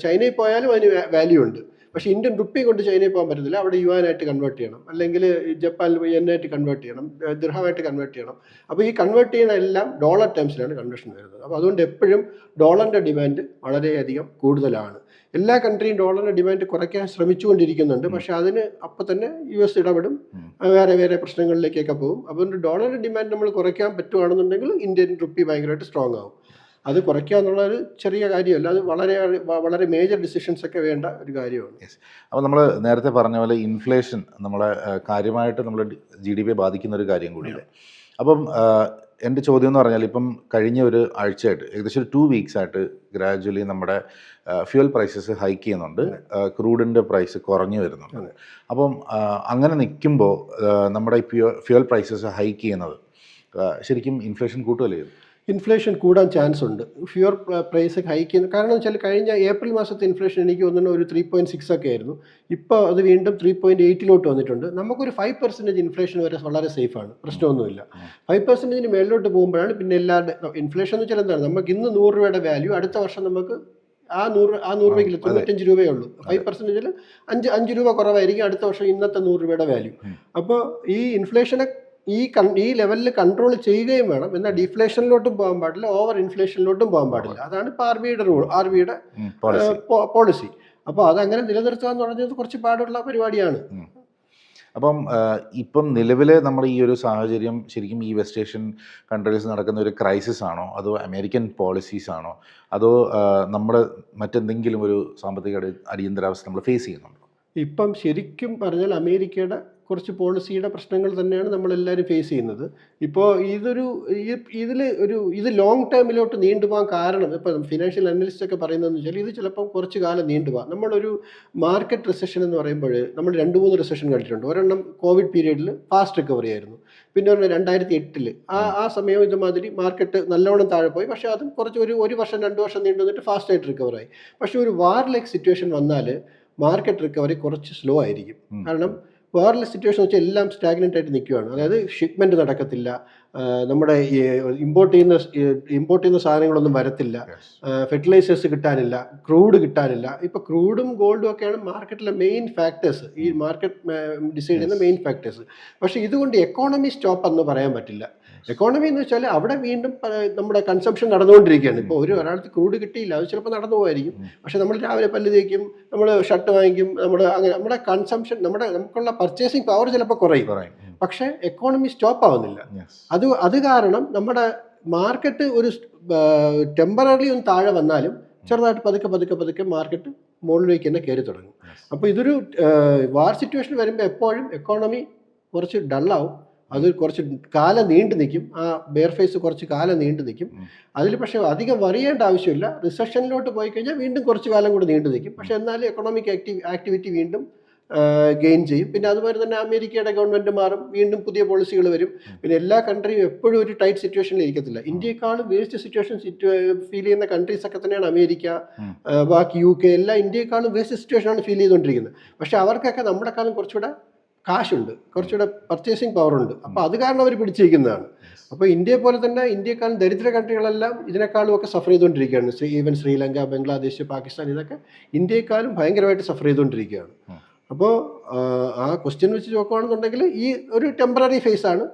ചൈനയിൽ പോയാലും അതിന് വാല്യൂ ഉണ്ട്. പക്ഷേ ഇന്ത്യൻ റുപ്പി കൊണ്ട് ചൈനയിൽ പോകാൻ പറ്റത്തില്ല, അവിടെ യുവാനായിട്ട് കൺവേർട്ട് ചെയ്യണം, അല്ലെങ്കിൽ ജപ്പാനിൽ യെന്നായിട്ട് കൺവേർട്ട് ചെയ്യണം, ദിർഹമായിട്ട് കൺവേർട്ട് ചെയ്യണം. അപ്പോൾ ഈ കൺവേർട്ട് ചെയ്യുന്ന എല്ലാം ഡോളർ ടേംസിലാണ് കൺവേർഷൻ വരുന്നത്. അപ്പോൾ അതുകൊണ്ട് എപ്പോഴും ഡോളറിൻ്റെ ഡിമാൻഡ് വളരെയധികം കൂടുതലാണ്. എല്ലാ കൺട്രിയും ഡോളറിൻ്റെ ഡിമാൻഡ് കുറയ്ക്കാൻ ശ്രമിച്ചുകൊണ്ടിരിക്കുന്നുണ്ട്. പക്ഷേ അതിന് അപ്പം തന്നെ US ഇടപെടും, വേറെ പ്രശ്നങ്ങളിലേക്കൊക്കെ പോകും. അതുകൊണ്ട് ഡോളറിൻ്റെ ഡിമാൻഡ് നമ്മൾ കുറയ്ക്കാൻ പറ്റുകയാണെന്നുണ്ടെങ്കിൽ ഇന്ത്യൻ റുപ്പി ഭയങ്കരമായിട്ട് സ്ട്രോങ് ആവും. അത് കുറയ്ക്കുക എന്നുള്ളൊരു ചെറിയ കാര്യമല്ല, അത് വളരെ മേജർ ഡിസിഷൻസ് ഒക്കെ വേണ്ട ഒരു കാര്യമാണ്. യെസ്. അപ്പോൾ നമ്മൾ നേരത്തെ പറഞ്ഞ പോലെ ഇൻഫ്ലേഷൻ നമ്മളെ കാര്യമായിട്ട് നമ്മൾ GDP ബാധിക്കുന്ന ഒരു കാര്യം കൂടിയാണ്. അപ്പം എൻ്റെ ചോദ്യം എന്ന് പറഞ്ഞാൽ ഇപ്പം കഴിഞ്ഞ ഒരു ആഴ്ചയായിട്ട് ഏകദേശം ഒരു 2 വീക്സ് ആയിട്ട് ഗ്രാജുവലി നമ്മുടെ ഫ്യൂവൽ പ്രൈസസ് ഹൈക്ക് ചെയ്യുന്നുണ്ട്, ക്രൂഡിൻ്റെ പ്രൈസ് കുറഞ്ഞു വരുന്നുണ്ട്. അപ്പം അങ്ങനെ നിൽക്കുമ്പോൾ നമ്മുടെ ഈ ഫ്യൂവൽ പ്രൈസസ് ഹൈക്ക് ചെയ്യുന്നത് ശരിക്കും ഇൻഫ്ലേഷൻ കൂട്ടുകയല്ലേ ചെയ്തു? ഇൻഫ്ലേഷൻ കൂടാൻ ചാൻസ് ഉണ്ട്. ഫ്യൂവൽ പ്രൈസ് ഹൈക്ക് ചെയ്യുന്നത് കാരണം എന്ന് വെച്ചാൽ കഴിഞ്ഞ ഏപ്രിൽ മാസത്തെ ഇൻഫ്ലേഷൻ എനിക്ക് തോന്നുന്നു ഒരു 3.6 ഒക്കെ ആയിരുന്നു. ഇപ്പോൾ അത് വീണ്ടും 3.8 വന്നിട്ടുണ്ട്. നമുക്കൊരു 5% ഇൻഫ്ലേഷൻ വരെ വളരെ സേഫാണ്, പ്രശ്നമൊന്നുമില്ല. 5% മേളിലോട്ട് പോകുമ്പോഴാണ് പിന്നെ എല്ലാവരുടെ ഇൻഫ്ലേഷൻ എന്ന് വെച്ചാൽ എന്താണ്, നമുക്ക് ഇന്ന് 100 രൂപയുടെ വാല്യൂ അടുത്ത വർഷം നമുക്ക് ആ 100 രൂപയ്ക്കില്ല, 95 രൂപയേ ഉള്ളൂ. 5%-ൽ 5 രൂപ കുറവായിരിക്കും അടുത്ത വർഷം ഇന്നത്തെ 100 രൂപയുടെ വാല്യൂ. അപ്പോൾ ഈ ഇൻഫ്ലേഷനെ ഈ ലെവലിൽ കൺട്രോൾ ചെയ്യുകയും വേണം. എന്നാൽ ഡിഫ്ലേഷനിലോട്ടും പോകാൻ പാടില്ല, ഓവർ ഇൻഫ്ലേഷനിലോട്ടും പോകാൻ പാടില്ല. അതാണ് ഇപ്പോൾ RBIയുടെ പോളിസി. അപ്പോൾ അതങ്ങനെ നിലനിർത്തുക എന്ന് പറഞ്ഞത് കുറച്ച് പാടുള്ള പരിപാടിയാണ്. അപ്പം ഇപ്പം നിലവിൽ നമ്മൾ ഈ ഒരു സാഹചര്യം ശരിക്കും ഈ വെസ്റ്റ് ഏഷ്യൻ കൺട്രീസ് നടക്കുന്ന ഒരു ക്രൈസിസ് ആണോ, അതോ അമേരിക്കൻ പോളിസീസ് ആണോ, അതോ നമ്മുടെ മറ്റെന്തെങ്കിലും ഒരു സാമ്പത്തിക അടിയന്തരാവസ്ഥ നമ്മൾ ഫേസ് ചെയ്യുന്നുണ്ടോ? ഇപ്പം ശരിക്കും പറഞ്ഞാൽ അമേരിക്കയുടെ കുറച്ച് പോളിസിയുടെ പ്രശ്നങ്ങൾ തന്നെയാണ് നമ്മളെല്ലാവരും ഫേസ് ചെയ്യുന്നത്. ഇപ്പോൾ ഇത് ലോങ് ടേമിലോട്ട് നീണ്ടുപോകാൻ കാരണം ഇപ്പം ഫിനാൻഷ്യൽ അനലിസ്റ്റ് ഒക്കെ പറയുന്നതെന്ന് വെച്ചാൽ ഇത് ചിലപ്പം കുറച്ച് കാലം നീണ്ടുപോകാം. നമ്മളൊരു മാർക്കറ്റ് റിസഷൻ എന്ന് പറയുമ്പോൾ നമ്മൾ 2-3 റിസഷൻ കണ്ടിട്ടുണ്ട്. ഒരെണ്ണം കോവിഡ് പീരീഡിൽ ഫാസ്റ്റ് റിക്കവറി ആയിരുന്നു. പിന്നെ ഒരെണ്ണം 2008 ആ സമയം ഇതുമാതിരി മാർക്കറ്റ് നല്ലോണം താഴെ പോയി. പക്ഷേ അതും കുറച്ച് ഒരു വർഷം 2 വർഷം നീണ്ടു വന്നിട്ട് ഫാസ്റ്റായിട്ട് റിക്കവറായി. പക്ഷേ ഒരു വാർ ലൈക്ക് സിറ്റുവേഷൻ വന്നാൽ മാർക്കറ്റ് റിക്കവറി കുറച്ച് സ്ലോ ആയിരിക്കും. കാരണം വേറെ സിറ്റുവേഷൻ വെച്ചാൽ എല്ലാം സ്റ്റാഗ്നൻ്റ് ആയിട്ട് നിൽക്കുകയാണ്. അതായത് ഷിപ്മെൻറ്റ് നടക്കത്തില്ല, നമ്മുടെ ഇമ്പോർട്ട് ചെയ്യുന്ന സാധനങ്ങളൊന്നും വരത്തില്ല, ഫെർട്ടിലൈസേഴ്സ് കിട്ടാനില്ല, ക്രൂഡ് കിട്ടാനില്ല. ഇപ്പോൾ ക്രൂഡും ഗോൾഡും ഒക്കെയാണ് മാർക്കറ്റിലെ മെയിൻ ഫാക്ടേഴ്സ്, ഈ മാർക്കറ്റ് ഡിസൈഡ് ചെയ്യുന്ന മെയിൻ ഫാക്ടേഴ്സ്. പക്ഷേ ഇതുകൊണ്ട് എക്കോണമി സ്റ്റോപ്പ് എന്ന് പറയാൻ പറ്റില്ല. എക്കോണമി എന്ന് വെച്ചാൽ അവിടെ വീണ്ടും നമ്മുടെ കൺസംഷൻ നടന്നുകൊണ്ടിരിക്കുകയാണ്. ഇപ്പോൾ ഒരാൾക്ക് ക്രൂഡ് കിട്ടിയില്ല, അത് ചിലപ്പോൾ നടന്നു പോകായിരിക്കും. പക്ഷേ നമ്മൾ രാവിലെ പല്ല് തേക്കും, നമ്മൾ ഷർട്ട് വാങ്ങിക്കും, നമ്മുടെ കൺസംഷൻ നമുക്കുള്ള പർച്ചേസിങ് പവർ ചിലപ്പോൾ കുറയും. പക്ഷേ എക്കോണമി സ്റ്റോപ്പ് ആവുന്നില്ല. അത് കാരണം നമ്മുടെ മാർക്കറ്റ് ഒരു ടെമ്പററി ഒന്ന് താഴെ വന്നാലും ചെറുതായിട്ട് പതുക്കെ മാർക്കറ്റ് മുകളിലേക്ക് തന്നെ കയറി തുടങ്ങും. അപ്പോൾ ഇതൊരു വാർ സിറ്റുവേഷൻ വരുമ്പോൾ എപ്പോഴും എക്കോണമി കുറച്ച് ഡള്ളാവും. അത് കുറച്ച് കാലം നീണ്ടു നിൽക്കും. ആ ബെയർ ഫേസ് കുറച്ച് കാലം നീണ്ടു നിൽക്കും. അതിൽ പക്ഷേ അധികം വറിയേണ്ട ആവശ്യമില്ല. റിസഷനിലോട്ട് പോയി കഴിഞ്ഞാൽ വീണ്ടും കുറച്ച് കാലം കൂടി നീണ്ടു നിൽക്കും. പക്ഷേ എന്നാലും എക്കണോമിക് ആക്ടിവിറ്റി വീണ്ടും ഗെയിൻ ചെയ്യും. പിന്നെ അതുപോലെ തന്നെ അമേരിക്കയുടെ ഗവൺമെൻറ് മാറും, വീണ്ടും പുതിയ പോളിസികൾ വരും. പിന്നെ എല്ലാ കൺട്രിയും എപ്പോഴും ഒരു ടൈറ്റ് സിറ്റുവേഷനിൽ ഇരിക്കത്തില്ല. ഇന്ത്യയെക്കാളും വേസ്റ്റ് സിറ്റുവേഷൻ ഫീൽ ചെയ്യുന്ന കൺട്രീസ് ഒക്കെ തന്നെയാണ് അമേരിക്ക, ബാക്കി UK എല്ലാം ഇന്ത്യയെക്കാളും വേസ്റ്റ് സിറ്റുവേഷനാണ് ഫീൽ ചെയ്തുകൊണ്ടിരിക്കുന്നത്. പക്ഷേ അവർക്കൊക്കെ നമ്മളെക്കാളും കുറച്ചുകൂടെ കാശുണ്ട്, കുറച്ചുകൂടെ പർച്ചേസിങ് പവറുണ്ട്. അപ്പോൾ അത് കാരണം അവർ പിടിച്ചിരിക്കുന്നതാണ്. അപ്പോൾ ഇന്ത്യയെ പോലെ തന്നെ ഇന്ത്യയെക്കാളും ദരിദ്ര കൺട്രികളെല്ലാം ഇതിനേക്കാളും ഒക്കെ സഫർ ചെയ്തുകൊണ്ടിരിക്കുകയാണ്. ഈവൻ ശ്രീലങ്ക, ബംഗ്ലാദേശ്, പാകിസ്ഥാൻ ഇതൊക്കെ ഇന്ത്യയെക്കാളും ഭയങ്കരമായിട്ട് സഫർ ചെയ്തുകൊണ്ടിരിക്കുകയാണ്. അപ്പോൾ ആ ക്വസ്റ്റ്യൻ വെച്ച് നോക്കുകയാണെന്നുണ്ടെങ്കിൽ ഈ ഒരു ടെമ്പററി ഫേസാണ്.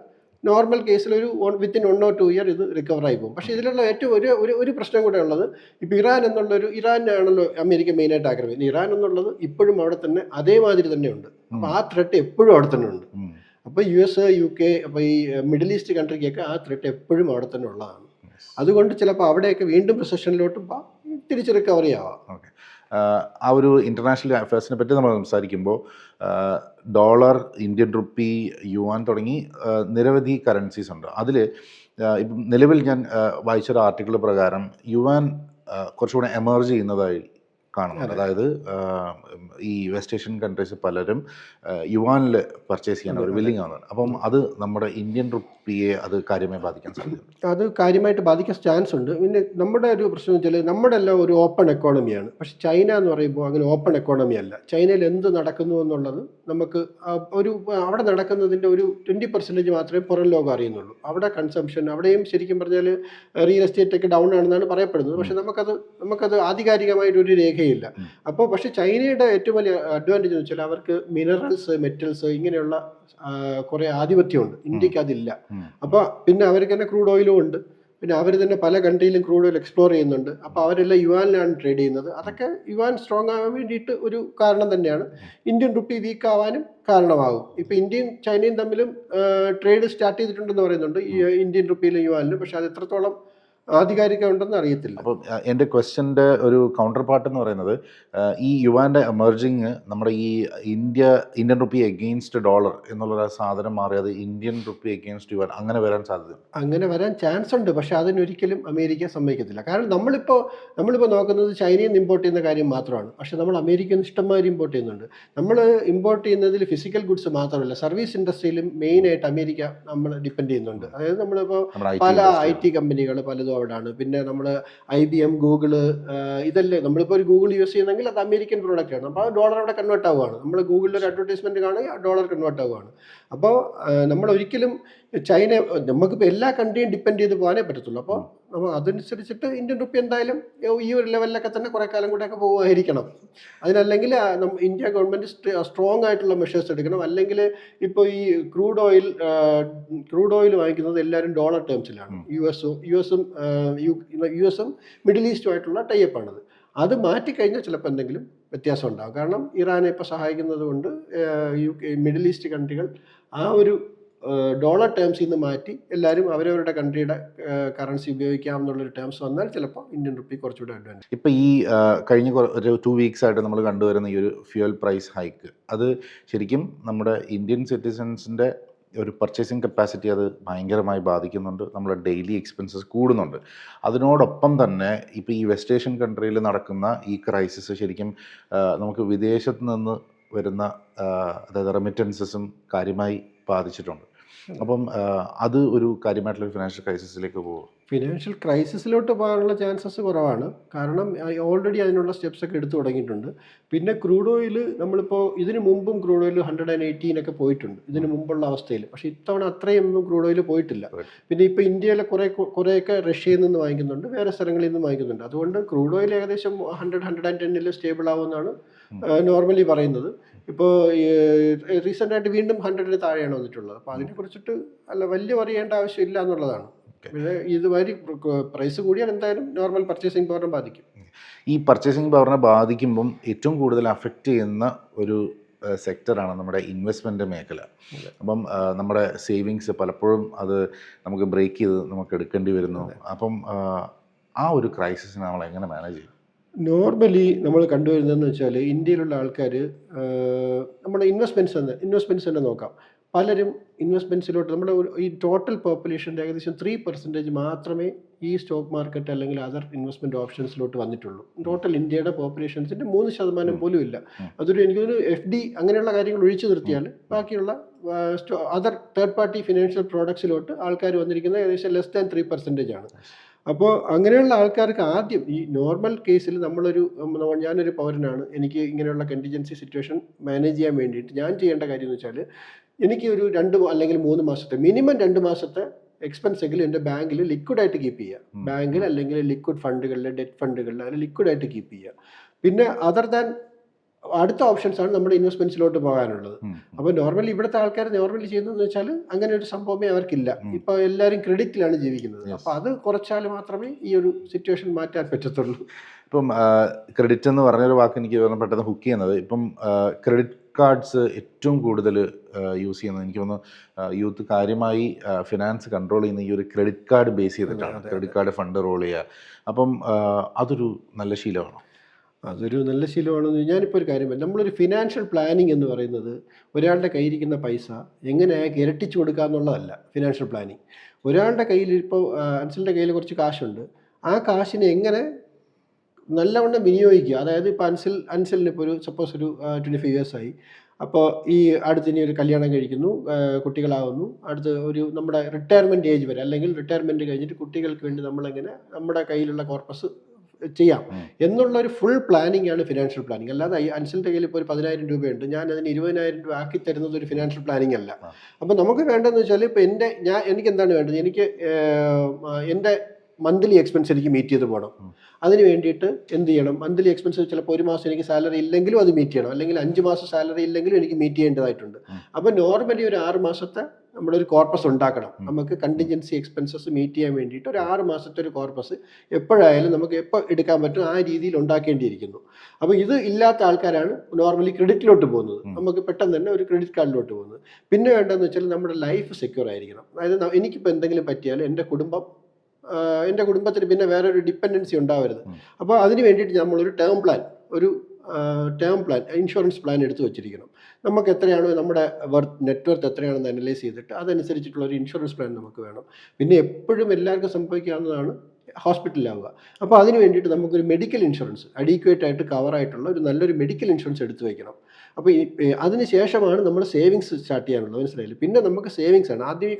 നോർമൽ കേസിൽ വിത്തിൻ 1 or 2 ഇയർ ഇത് റിക്കവറായി പോകും. പക്ഷേ ഇതിലുള്ള ഏറ്റവും ഒരു പ്രശ്നം കൂടെ ഉള്ളത്, ഇപ്പോൾ ഇറാനാണല്ലോ അമേരിക്ക മെയിനായിട്ട് ആക്രമിക്കുന്നത്. ഇറാൻ എന്നുള്ളത് ഇപ്പോഴും അവിടെ തന്നെ അതേമാതിരി തന്നെ ഉണ്ട്. അപ്പോൾ ആ ത്രെട്ട് എപ്പോഴും അവിടെ തന്നെ ഉണ്ട്. അപ്പോൾ US, UK, അപ്പോൾ ഈ മിഡിൽ ഈസ്റ്റ് കൺട്രിക്കൊക്കെ ആ ത്രെട്ട് എപ്പോഴും അവിടെ തന്നെ ഉള്ളതാണ്. അതുകൊണ്ട് ചിലപ്പോൾ അവിടെയൊക്കെ വീണ്ടും റിസഷനിലോട്ടും തിരിച്ച് റിക്കവറി ആവാം. ഓക്കെ, ആ ഒരു ഇൻ്റർനാഷണൽ അഫയേഴ്സിനെ പറ്റി നമ്മൾ സംസാരിക്കുമ്പോൾ ഡോളർ, ഇന്ത്യൻ റുപ്പി, യുവാൻ തുടങ്ങി നിരവധി കറൻസീസ് ഉണ്ട്. അതിൽ ഇപ്പം നിലവിൽ ഞാൻ വായിച്ചൊരു ആർട്ടിക്കിൾ പ്രകാരം യുവാൻ കുറച്ചുകൂടെ എമർജ് ചെയ്യുന്നതായി കാണുന്നുണ്ട്. അതായത് ഈ വെസ്റ്റ് ഏഷ്യൻ കൺട്രീസ് പലരും യുവാനിൽ പർച്ചേസ് ചെയ്യാൻ അവർ വില്ലിങ് ആവുന്നുണ്ട്. അപ്പം അത് നമ്മുടെ ഇന്ത്യൻ റുപ്പിയെ അത് കാര്യമായി ബാധിക്കാൻ സാധ്യതയുണ്ട്. അത് കാര്യമായിട്ട് ബാധിക്കാൻ ചാൻസ് ഉണ്ട്. പിന്നെ നമ്മുടെ ഒരു പ്രശ്നം വെച്ചാൽ നമ്മുടെ എല്ലാം ഒരു ഓപ്പൺ എക്കോണമിയാണ്. പക്ഷെ ചൈന എന്ന് പറയുമ്പോൾ അങ്ങനെ ഓപ്പൺ എക്കോണമി അല്ല. ചൈനയിൽ എന്ത് നടക്കുന്നു എന്നുള്ളത് നമുക്ക് അവിടെ നടക്കുന്നതിൻ്റെ ഒരു 20% മാത്രമേ പുറം ലോകം അറിയുന്നുള്ളൂ. അവിടെ കൺസംഷൻ, അവിടെയും ശരിക്കും പറഞ്ഞാൽ റിയൽ എസ്റ്റേറ്റ് ഒക്കെ ഡൗൺ ആണെന്നാണ് പറയപ്പെടുന്നത്. പക്ഷെ നമുക്കത് ആധികാരികമായിട്ടൊരു രേഖയില്ല. അപ്പോൾ പക്ഷെ ചൈനയുടെ ഏറ്റവും വലിയ അഡ്വാൻറ്റേജ് എന്ന് വെച്ചാൽ അവർക്ക് മിനറൽസ്, മെറ്റൽസ് ഇങ്ങനെയുള്ള കുറേ ആധിപത്യമുണ്ട്. ഇന്ത്യക്ക് അതില്ല. അപ്പോൾ പിന്നെ അവർക്ക് തന്നെ ക്രൂഡ് ഓയിലും ഉണ്ട്. പിന്നെ അവർ തന്നെ പല കൺട്രിയിലും ക്രൂഡ് ഓയിൽ എക്സ്പ്ലോർ ചെയ്യുന്നുണ്ട്. അപ്പോൾ അവരെല്ലാം യുവാനിലാണ് ട്രേഡ് ചെയ്യുന്നത്. അതൊക്കെ യുവാൻ സ്ട്രോങ് ആകാൻ വേണ്ടിയിട്ട് ഒരു കാരണം തന്നെയാണ്. ഇന്ത്യൻ റുപ്പി വീക്ക് ആവാനും കാരണമാകും. ഇപ്പോൾ ഇന്ത്യയും ചൈനയും തമ്മിലും ട്രേഡ് സ്റ്റാർട്ട് ചെയ്തിട്ടുണ്ടെന്ന് പറയുന്നുണ്ട്, ഈ ഇന്ത്യൻ റുപ്പിയിലും യുവാനിലും. പക്ഷേ അത് എത്രത്തോളം ആധികാരികം ഉണ്ടെന്ന് അറിയത്തില്ല. അപ്പം എൻ്റെ ക്വസ്റ്റ്യൻ്റെ ഒരു കൗണ്ടർ പാർട്ട് എന്ന് പറയുന്നത് ഈ യുവാൻ്റെ എമർജിങ് നമ്മുടെ ഈ ഇന്ത്യൻ റുപ്പി എഗെയിൻസ്റ്റ് ഡോളർ എന്നുള്ള സാധനം മാറിയത് ഇന്ത്യൻ റുപ്പി എഗെയിൻസ്റ്റ് യുവാൻ അങ്ങനെ വരാൻ സാധ്യത, അങ്ങനെ വരാൻ ചാൻസ് ഉണ്ട്. പക്ഷെ അതിനൊരിക്കലും അമേരിക്ക സമ്മതിക്കത്തില്ല. കാരണം നമ്മളിപ്പോൾ നോക്കുന്നത് ചൈനയിൽ നിന്ന് ഇമ്പോർട്ട് ചെയ്യുന്ന കാര്യം മാത്രമാണ്. പക്ഷെ നമ്മൾ അമേരിക്കയിൽ നിന്ന് ഇഷ്ടംമാതിരി ഇമ്പോർട്ട് ചെയ്യുന്നുണ്ട്. നമ്മൾ ഇമ്പോർട്ട് ചെയ്യുന്നതിൽ ഫിസിക്കൽ ഗുഡ്സ് മാത്രമല്ല, സർവീസ് ഇൻഡസ്ട്രിയിലും മെയിനായിട്ട് അമേരിക്ക നമ്മൾ ഡിപ്പെൻഡ് ചെയ്യുന്നുണ്ട്. അതായത് നമ്മളിപ്പോൾ പല IT കമ്പനികൾ പലതും അവിടെയാണ്. പിന്നെ നമ്മൾ IBM, ഗൂഗിള്, ഇതല്ലേ നമ്മളിപ്പോൾ ഒരു ഗൂഗിൾ യൂസ് ചെയ്യുന്നെങ്കിൽ അത് അമേരിക്കൻ പ്രോഡക്റ്റ് ആണ്. അപ്പോൾ ആ ഡോളർ അവിടെ കൺവേർട്ട് ആവുകയാണ്. നമ്മൾ ഗൂഗിളിൽ ഒരു അഡ്വർടൈസ്മെൻറ്റ് കാണുക, ഡോളർ കൺവേർട്ട് ആവുകയാണ്. അപ്പോൾ നമ്മൾ ഒരിക്കലും ചൈന, നമുക്കിപ്പോൾ എല്ലാ കൺട്രിയും ഡിപ്പെൻഡ് ചെയ്ത് പോകാനേ പറ്റത്തുള്ളൂ. അപ്പോൾ നമ്മൾ അതനുസരിച്ചിട്ട് ഇന്ത്യൻ റുപ്പി എന്തായാലും ഈ ഒരു ലെവലിലൊക്കെ തന്നെ കുറേ കാലം കൂടെയൊക്കെ പോകുമായിരിക്കണം. അതിനല്ലെങ്കിൽ ഇന്ത്യ ഗവൺമെൻറ് സ്ട്രോങ് ആയിട്ടുള്ള മെഷേഴ്സ് എടുക്കണം. അല്ലെങ്കിൽ ഇപ്പോൾ ഈ ക്രൂഡ് ഓയിൽ വാങ്ങിക്കുന്നത് എല്ലാവരും ഡോളർ ടേംസിലാണ്. യു എസും മിഡിൽ ഈസ്റ്റുമായിട്ടുള്ള ടൈപ്പാണത്. അത് മാറ്റിക്കഴിഞ്ഞാൽ ചിലപ്പോൾ എന്തെങ്കിലും വ്യത്യാസം ഉണ്ടാകും. കാരണം ഇറാനെ ഇപ്പോൾ സഹായിക്കുന്നത് കൊണ്ട് മിഡിൽ ഈസ്റ്റ് കൺട്രികൾ ആ ഒരു ഡോളർ ടേംസിൽ നിന്ന് മാറ്റി എല്ലാവരും അവരവരുടെ കൺട്രിയുടെ കറൻസി ഉപയോഗിക്കാം എന്നുള്ളൊരു ടേംസ് വന്നാൽ ചിലപ്പോൾ ഇന്ത്യൻ റുപ്പി കുറച്ചുകൂടെ അഡ്വാൻറ്റേജ്. ഇപ്പോൾ ഈ കഴിഞ്ഞ ഒരു 2 വീക്സ് ആയിട്ട് നമ്മൾ കണ്ടുവരുന്ന ഈ ഒരു ഫ്യൂവൽ പ്രൈസ് ഹൈക്ക്, അത് ശരിക്കും നമ്മുടെ ഇന്ത്യൻ സിറ്റിസൻസിൻ്റെ ഒരു പർച്ചേസിങ് കപ്പാസിറ്റി അത് ഭയങ്കരമായി ബാധിക്കുന്നുണ്ട്. നമ്മുടെ ഡെയിലി എക്സ്പെൻസസ് കൂടുന്നുണ്ട്. അതിനോടൊപ്പം തന്നെ ഇപ്പോൾ ഈ വെസ്റ്റ് ഏഷ്യൻ കൺട്രിയിൽ നടക്കുന്ന ഈ ക്രൈസിസ് ശരിക്കും നമുക്ക് വിദേശത്ത് നിന്ന് വരുന്ന അതായത് റെമിറ്റൻസസും കാര്യമായി ബാധിച്ചിട്ടുണ്ട്. അപ്പം അത് ഒരു കാര്യമായിട്ടുള്ള ഫിനാൻഷ്യൽ ക്രൈസിസിലേക്ക് പോകും. ഫിനാൻഷ്യൽ ക്രൈസിസിലോട്ട് പോകാനുള്ള ചാൻസസ് കുറവാണ്. കാരണം ഓൾറെഡി അതിനുള്ള സ്റ്റെപ്സ് ഒക്കെ എടുത്തു തുടങ്ങിയിട്ടുണ്ട്. പിന്നെ ക്രൂഡ് ഓയിൽ നമ്മളിപ്പോൾ ഇതിന് മുമ്പും ക്രൂഡ് ഓയിൽ 118 പോയിട്ടുണ്ട് ഇതിന് മുമ്പുള്ള അവസ്ഥയിൽ. പക്ഷേ ഇത്തവണ അത്രയൊന്നും ക്രൂഡ് ഓയിൽ പോയിട്ടില്ല. പിന്നെ ഇപ്പോൾ ഇന്ത്യയിലെ കുറേയൊക്കെ റഷ്യയിൽ നിന്ന് വാങ്ങിക്കുന്നുണ്ട്, വേറെ സ്ഥലങ്ങളിൽ നിന്ന് വാങ്ങിക്കുന്നുണ്ട്. അതുകൊണ്ട് ക്രൂഡ് ഓയിൽ ഏകദേശം 110 സ്റ്റേബിൾ ആവുമെന്നാണ് നോർമലി പറയുന്നത്. ഇപ്പോൾ റീസെൻ്റായിട്ട് വീണ്ടും 100 താഴെയാണ് വന്നിട്ടുള്ളത്. അപ്പോൾ അതിനെക്കുറിച്ചിട്ട് വലിയ അറിയേണ്ട ആവശ്യമില്ല എന്നുള്ളതാണ്. പിന്നെ ഇതുമാതിരി പ്രൈസ് കൂടിയാൽ എന്തായാലും നോർമൽ പർച്ചേസിങ് പവറിനെ ബാധിക്കും. ഈ പർച്ചേസിങ് പവറിനെ ബാധിക്കുമ്പം ഏറ്റവും കൂടുതൽ അഫക്റ്റ് ചെയ്യുന്ന ഒരു സെക്ടറാണ് നമ്മുടെ ഇൻവെസ്റ്റ്മെൻറ്റ് മേഖല. അപ്പം നമ്മുടെ സേവിങ്സ് പലപ്പോഴും അത് നമുക്ക് ബ്രേക്ക് ചെയ്ത് നമുക്ക് എടുക്കേണ്ടി വരുന്നു. അപ്പം ആ ഒരു ക്രൈസിസിനെ നമ്മൾ എങ്ങനെ മാനേജ് ചെയ്യും? നോർമലി നമ്മൾ കണ്ടുവരുന്നതെന്ന് വെച്ചാൽ ഇന്ത്യയിലുള്ള ആൾക്കാർ നമ്മുടെ ഇൻവെസ്റ്റ്മെൻറ്റ്സ് തന്നെ നോക്കാം. പലരും ഇൻവെസ്റ്റ്മെൻറ്റ്സിലോട്ട് നമ്മുടെ ഈ ടോട്ടൽ പോപ്പുലേഷൻ്റെ ഏകദേശം 3% മാത്രമേ ഈ സ്റ്റോക്ക് മാർക്കറ്റ് അല്ലെങ്കിൽ അതർ ഇൻവെസ്റ്റ്മെൻറ്റ് ഓപ്ഷൻസിലോട്ട് വന്നിട്ടുള്ളൂ. ടോട്ടൽ ഇന്ത്യയുടെ പോപ്പുലേഷൻസിൻ്റെ 3% പോലും ഇല്ല. അതൊരു എനിക്കൊരു FD അങ്ങനെയുള്ള കാര്യങ്ങൾ ഒഴിച്ചു നിർത്തിയാൽ ബാക്കിയുള്ള അതർ തേർഡ് പാർട്ടി ഫിനാൻഷ്യൽ പ്രോഡക്ട്സിലോട്ട് ആൾക്കാർ വന്നിരിക്കുന്നത് ഏകദേശം ലെസ് ദാൻ 3% ആണ്. അപ്പോൾ അങ്ങനെയുള്ള ആൾക്കാർക്ക് ആദ്യം ഈ നോർമൽ കേസിൽ ഞാനൊരു പൗരനാണ്, എനിക്ക് ഇങ്ങനെയുള്ള കണ്ടിജൻസി സിറ്റുവേഷൻ മാനേജ് ചെയ്യാൻ വേണ്ടിയിട്ട് ഞാൻ ചെയ്യേണ്ട കാര്യം എന്ന് വെച്ചാൽ എനിക്ക് ഒരു 2 അല്ലെങ്കിൽ 3 മാസത്തെ മിനിമം 2 മാസത്തെ എക്സ്പെൻസ് എങ്കിലും എൻ്റെ ബാങ്കിൽ ലിക്വിഡായിട്ട് കീപ്പ് ചെയ്യുക. ബാങ്കിൽ അല്ലെങ്കിൽ ലിക്വിഡ് ഫണ്ടുകളിൽ, ഡെറ്റ് ഫണ്ടുകളിൽ അതിൽ ലിക്വിഡായിട്ട് കീപ്പ് ചെയ്യുക. പിന്നെ അതർ ദാൻ അടുത്ത ഓപ്ഷൻസാണ് നമ്മുടെ ഇൻവെസ്റ്റ്മെൻറ്റ്സിലോട്ട് പോകാനുള്ളത്. അപ്പോൾ നോർമലി ഇവിടുത്തെ ആൾക്കാർ നോർമലി ചെയ്യുന്നതെന്ന് വെച്ചാൽ അങ്ങനെ ഒരു സംഭവമേ അവർക്കില്ല. ഇപ്പോൾ എല്ലാവരും ക്രെഡിറ്റിലാണ് ജീവിക്കുന്നത്. അപ്പോൾ അത് കുറച്ചാൽ മാത്രമേ ഈ ഒരു സിറ്റുവേഷൻ മാറ്റാൻ പറ്റത്തുള്ളൂ. ഇപ്പം ക്രെഡിറ്റ് എന്ന് പറഞ്ഞൊരു വാക്ക് എനിക്ക് പെട്ടെന്ന് ഹുക്ക് ചെയ്യുന്നത്, ഇപ്പം ക്രെഡിറ്റ് കാർഡ്സ് ഏറ്റവും കൂടുതൽ യൂസ് ചെയ്യുന്നത് എനിക്ക് തോന്നുന്നു യൂത്ത് കാര്യമായി ഫിനാൻസ് കൺട്രോൾ ചെയ്യുന്ന ഈ ഒരു ക്രെഡിറ്റ് കാർഡ് ബേസ് ചെയ്തിട്ടാണ്. ക്രെഡിറ്റ് കാർഡ് ഫണ്ട് റോൾ ചെയ്യുക. അപ്പം അതൊരു നല്ല ശീലമാണോ? അതൊരു നല്ല ശീലമാണെന്ന് ഞാനിപ്പോൾ ഒരു കാര്യം പറയാം. നമ്മളൊരു ഫിനാൻഷ്യൽ പ്ലാനിങ് എന്ന് പറയുന്നത് ഒരാളുടെ കയ്യിരിക്കുന്ന പൈസ എങ്ങനെ അയാൾക്ക് ഇരട്ടിച്ചു കൊടുക്കുക എന്നുള്ളതല്ല ഫിനാൻഷ്യൽ പ്ലാനിങ്. ഒരാളുടെ കയ്യിൽ ഇപ്പോൾ അൻസലിൻ്റെ കയ്യിൽ കുറച്ച് കാശുണ്ട്, ആ കാശിനെ എങ്ങനെ നല്ലവണ്ണം വിനിയോഗിക്കുക. അതായത് ഇപ്പോൾ അൻസലിന് ഇപ്പോൾ സപ്പോസ് ഒരു 25 years ആയി. അപ്പോൾ ഈ അടുത്തിനി ഒരു കല്യാണം കഴിക്കുന്നു, കുട്ടികളാവുന്നു, അടുത്ത് ഒരു നമ്മുടെ റിട്ടയർമെൻറ്റ് ഏജ് വരെ അല്ലെങ്കിൽ റിട്ടയർമെൻറ്റ് കഴിഞ്ഞിട്ട് കുട്ടികൾക്ക് വേണ്ടി നമ്മളെങ്ങനെ നമ്മുടെ കയ്യിലുള്ള കോർപ്പസ് ചെയ്യാം എന്നുള്ളൊരു ഫുൾ പ്ലാനിങ് ആണ് ഫിനാൻഷ്യൽ പ്ലാനിങ്. അല്ലാതെ അൻസലിൻ്റെ കയ്യിൽ ഇപ്പോൾ ഒരു 10,000 രൂപയുണ്ട്, ഞാൻ അതിന് 20,000 രൂപ ആക്കി തരുന്നത് ഒരു ഫിനാൻഷ്യൽ പ്ലാനിങ് അല്ല. അപ്പോൾ നമുക്ക് വേണ്ടതെന്ന് വെച്ചാൽ ഇപ്പോൾ എനിക്ക് എന്താണ് വേണ്ടത്, എനിക്ക് എൻ്റെ മന്ത്ലി എക്സ്പെൻസ് എനിക്ക് മീറ്റ് ചെയ്ത് പോകണം. അതിന് വേണ്ടിയിട്ട് എന്ത് ചെയ്യണം, മന്ത്ലി എക്സ്പെൻസ് ചിലപ്പോൾ 1 മാസം എനിക്ക് സാലറി ഇല്ലെങ്കിലും അത് മീറ്റ് ചെയ്യണം, അല്ലെങ്കിൽ 5 മാസം സാലറി ഇല്ലെങ്കിലും എനിക്ക് മീറ്റ് ചെയ്യേണ്ടതായിട്ടുണ്ട്. അപ്പോൾ നോർമലി ഒരു 6 മാസത്തെ നമ്മുടെ ഒരു കോർപ്പസ് ഉണ്ടാക്കണം. നമുക്ക് കണ്ടിൻജൻസി എക്സ്പെൻസസ് മീറ്റ് ചെയ്യാൻ വേണ്ടിയിട്ട് ഒരു 6 മാസത്തെ ഒരു കോർപ്പസ് എപ്പോഴായാലും നമുക്ക് എപ്പോൾ എടുക്കാൻ പറ്റും ആ രീതിയിൽ ഉണ്ടാക്കേണ്ടിയിരിക്കുന്നു. അപ്പോൾ ഇത് ഇല്ലാത്ത ആൾക്കാരാണ് നോർമലി ക്രെഡിറ്റിലോട്ട് പോകുന്നത്. നമുക്ക് പെട്ടെന്ന് തന്നെ ഒരു ക്രെഡിറ്റ് കാർഡിലോട്ട് പോകുന്നത്. പിന്നെ വേണ്ടതെന്ന് വെച്ചാൽ നമ്മുടെ ലൈഫ് സെക്യൂർ ആയിരിക്കണം. അതായത് എനിക്കിപ്പോൾ എന്തെങ്കിലും പറ്റിയാൽ എൻ്റെ കുടുംബം എൻ്റെ കുടുംബത്തിന് പിന്നെ വേറെ ഒരു ഡിപ്പെൻഡൻസി ഉണ്ടാവരുത്. അപ്പോൾ അതിന് വേണ്ടിയിട്ട് നമ്മളൊരു ടേം പ്ലാൻ ഇൻഷുറൻസ് പ്ലാൻ എടുത്ത് വെച്ചിരിക്കണം. നമുക്ക് എത്രയാണോ നമ്മുടെ നെറ്റ് വർത്ത് എത്രയാണെന്ന് അനലൈസ് ചെയ്തിട്ട് അതനുസരിച്ചിട്ടുള്ള ഒരു ഇൻഷുറൻസ് പ്ലാൻ നമുക്ക് വേണം. പിന്നെ എപ്പോഴും എല്ലാവർക്കും സംഭവിക്കാവുന്നതാണ് ഹോസ്പിറ്റലിലാവുക. അപ്പോൾ അതിന് വേണ്ടിയിട്ട് നമുക്കൊരു മെഡിക്കൽ ഇൻഷുറൻസ് അഡീക്വേറ്റ് ആയിട്ട് കവറായിട്ടുള്ള ഒരു നല്ലൊരു മെഡിക്കൽ ഇൻഷുറൻസ് എടുത്ത് വയ്ക്കണം. അപ്പോൾ അതിന് ശേഷമാണ് നമ്മൾ സേവിങ്സ് സ്റ്റാർട്ട് ചെയ്യാനുള്ളത്, മനസ്സിലായില്ല. പിന്നെ നമുക്ക് സേവിങ്സ് ആണ് ആദ്യം. ഈ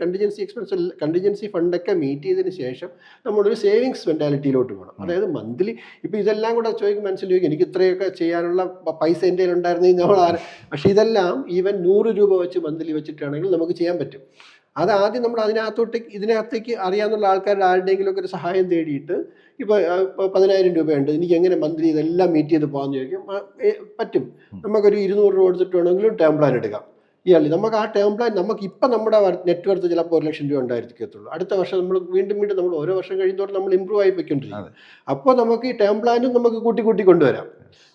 കണ്ടിജൻസി ഫണ്ടൊക്കെ മീറ്റ് ചെയ്തതിന് ശേഷം നമ്മളൊരു സേവിങ്സ് മെൻറ്റാലിറ്റിയിലോട്ട് പോകണം. അതായത് മന്ത്ലി ഇപ്പോൾ ഇതെല്ലാം കൂടെ മനസ്സിൽ ചോദിക്കും, എനിക്ക് ഇത്രയൊക്കെ ചെയ്യാനുള്ള പൈസ എൻ്റെ ഉണ്ടായിരുന്നെങ്കിൽ പക്ഷേ ഇതെല്ലാം ഈവൻ 100 രൂപ വെച്ച് മന്ത്ലി വെച്ചിട്ടാണെങ്കിൽ നമുക്ക് ചെയ്യാൻ പറ്റും. അത് ആദ്യം നമ്മൾ ഇതിനകത്തേക്ക് അറിയാവുന്ന ആൾക്കാരുടെ ആരുടെയെങ്കിലുമൊക്കെ ഒരു സഹായം തേടിയിട്ട് ഇപ്പോൾ 10,000 രൂപയുണ്ട്, എനിക്ക് എങ്ങനെ മന്ത്ലി ഇതെല്ലാം മീറ്റ് ചെയ്ത് പോകാമെന്ന് ചോദിക്കും. പറ്റും. നമുക്കൊരു 200 രൂപ കൊടുത്തിട്ട് വേണമെങ്കിലും ടേം പ്ലാൻ എടുക്കാം. നമുക്ക് ആ ടേം പ്ലാൻ നമുക്ക് ഇപ്പം നമ്മുടെ നെറ്റ് വർത്ത് ചിലപ്പോൾ 1 ലക്ഷം രൂപ ഉണ്ടായിരിക്കത്തുള്ളൂ. അടുത്ത വർഷം നമ്മൾ വീണ്ടും നമ്മൾ ഓരോ വർഷം കഴിയുന്നതോടെ നമ്മൾ ഇമ്പ്രൂവ് ആയി പോയിക്കൊണ്ടിരിക്കും. അപ്പോൾ നമുക്ക് ഈ ടേം പ്ലാനും നമുക്ക് കൂട്ടി കൊണ്ടുവരാം.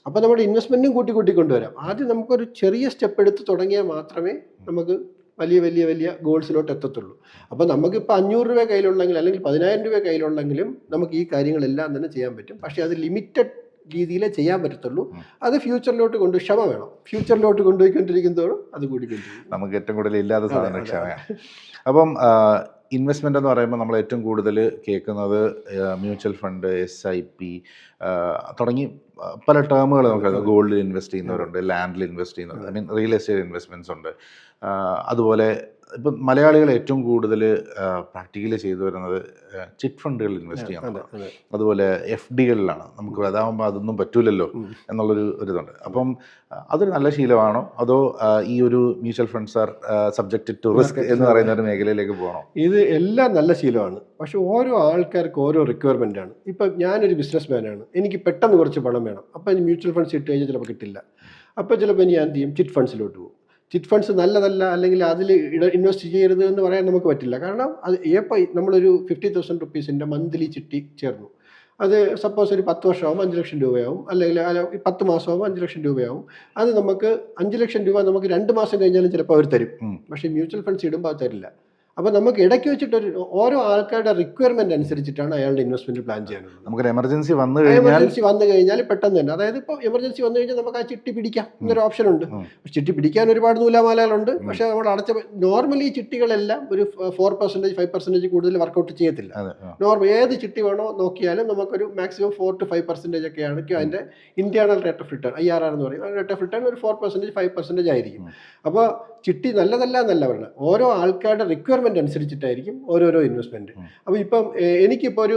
അപ്പോൾ നമ്മുടെ ഇൻവെസ്റ്റ്മെൻറ്റും കൂട്ടി കൊണ്ടുവരാം. ആദ്യം നമുക്കൊരു ചെറിയ സ്റ്റെപ്പ് എടുത്ത് തുടങ്ങിയാൽ മാത്രമേ നമുക്ക് വലിയ ഗോൾസിലോട്ട് എത്തത്തുള്ളൂ. അപ്പോൾ നമുക്കിപ്പോൾ 500 രൂപ കയ്യിലുള്ളെങ്കിൽ അല്ലെങ്കിൽ 10,000 രൂപ കയ്യിലുള്ളെങ്കിലും നമുക്ക് ഈ കാര്യങ്ങളെല്ലാം തന്നെ ചെയ്യാൻ പറ്റും. പക്ഷേ അത് ലിമിറ്റഡ് രീതിയിലേ ചെയ്യാൻ പറ്റത്തുള്ളൂ. അത് ഫ്യൂച്ചറിലോട്ട് ക്ഷമ വേണം. ഫ്യൂച്ചറിലോട്ട് കൊണ്ടുപോയിക്കൊണ്ടിരിക്കുന്നതോറും അത് കൂടിക്കൊണ്ടിരിക്കും. നമുക്ക് ഏറ്റവും കൂടുതൽ ഇല്ലാത്ത സാധനം ക്ഷമയാണ്. അപ്പം ഇൻവെസ്റ്റ്മെൻ്റ് എന്ന് പറയുമ്പോൾ നമ്മൾ ഏറ്റവും കൂടുതൽ കേൾക്കുന്നത് മ്യൂച്വൽ ഫണ്ട്, SIP തുടങ്ങി പല ടേമുകൾ നമുക്ക് ഗോൾഡിൽ ഇൻവെസ്റ്റ് ചെയ്യുന്നവരുണ്ട്, ലാൻഡിൽ ഇൻവെസ്റ്റ് ചെയ്യുന്നവരുണ്ട്, I mean real estate investments ഉണ്ട്. അതുപോലെ ഇപ്പം മലയാളികൾ ഏറ്റവും കൂടുതൽ പ്രാക്ടിക്കലി ചെയ്തു വരുന്നത് ചിറ്റ് ഫണ്ടുകളിൽ ഇൻവെസ്റ്റ് ചെയ്യാനുള്ളതാണ്. അതുപോലെ FDകളിലാണ്. നമുക്ക് അതാകുമ്പോൾ അതൊന്നും പറ്റൂലല്ലോ എന്നുള്ളൊരു ഇതുണ്ട്. അപ്പം അതൊരു നല്ല ശീലമാണോ, അതോ ഈ ഒരു mutual funds are subjected to risk എന്ന് പറയുന്ന ഒരു മേഖലയിലേക്ക് പോകണോ? ഇത് എല്ലാം നല്ല ശീലമാണ്. പക്ഷെ ഓരോ ആൾക്കാർക്ക് ഓരോ റിക്വയർമെൻ്റ് ആണ്. ഇപ്പം ഞാനൊരു ബിസിനസ് മാനാണ്, എനിക്ക് പെട്ടെന്ന് കുറച്ച് പണം വേണം. അപ്പം എനിക്ക് മ്യൂച്വൽ ഫണ്ട്സ് ഇട്ട് കഴിഞ്ഞാൽ ചിലപ്പോൾ കിട്ടില്ല. അപ്പോൾ ചിലപ്പോൾ ഞാൻ എന്ത് ചെയ്യും, ചിറ്റ് ഫണ്ട്സിലോട്ട് പോകും. ചിറ്റ് ഫണ്ട്സ് നല്ലതല്ല, അല്ലെങ്കിൽ അതിൽ ഇൻവെസ്റ്റ് ചെയ്യരുത് എന്ന് പറയാൻ നമുക്ക് പറ്റില്ല. കാരണം അത് നമ്മളൊരു 50,000 റുപ്പീസിൻ്റെ മന്ത്ലി ചിട്ടി ചേർന്നു. അത് സപ്പോസ് ഒരു 10 വർഷമാകുമ്പോൾ 5 ലക്ഷം രൂപയാവും, അല്ലെങ്കിൽ 10 മാസമാകുമ്പോൾ 5 ലക്ഷം രൂപയാവും. അത് നമുക്ക് 5 ലക്ഷം രൂപ നമുക്ക് 2 മാസം കഴിഞ്ഞാലും ചിലപ്പോൾ അവർ തരും. പക്ഷേ മ്യൂച്വൽ ഫണ്ട്സ് ഇടുമ്പോൾ അത് തരില്ല. അപ്പോൾ നമുക്ക് ഇടയ്ക്ക് വെച്ചിട്ടൊരു ഓരോ ആൾക്കാരുടെ റിക്വയർമെന്റ് അനുസരിച്ചിട്ടാണ് അയാളുടെ ഇൻവെസ്റ്റ്മെന്റ് പ്ലാൻ ചെയ്യാനുള്ളത്. നമുക്ക് എമർജൻസി വന്നു കഴിഞ്ഞാൽ പെട്ടെന്ന് തന്നെ, അതായത് ഇപ്പോൾ എമർജൻസി വന്നു കഴിഞ്ഞാൽ നമുക്ക് ആ ചിട്ടി പിടിക്കാം എന്നൊരു ഓപ്ഷൻ ഉണ്ട്. ചിട്ടി പിടിക്കാൻ ഒരുപാട് നൂലാമാലകളുണ്ട്. പക്ഷേ നമ്മൾ നോർമലി ചിട്ടികളെല്ലാം ഒരു 4%, 5% കൂടുതൽ വർക്കൗട്ട് ചെയ്യത്തില്ല. ഏത് ചിട്ടി വേണോ നോക്കിയാലും നമുക്കൊരു മാക്സിമം 4 to 5% ഒക്കെയാണ് അതിൻ്റെ internal rate of return, IRR എന്ന് പറയും. റേറ്റ് ഓഫ് റിട്ടേൺ ഒരു 4%, 5% ആയിരിക്കും. അപ്പോൾ ചിട്ടി നല്ലതല്ല എന്നല്ല പറയുന്നത്, ഓരോ ആൾക്കാരുടെ റിക്വയർമെന്റ് അനുസരിച്ചിട്ടായിരിക്കും ഓരോരോ ഇൻവെസ്റ്റ്മെന്റ്. അപ്പോൾ ഇപ്പം എനിക്കിപ്പോൾ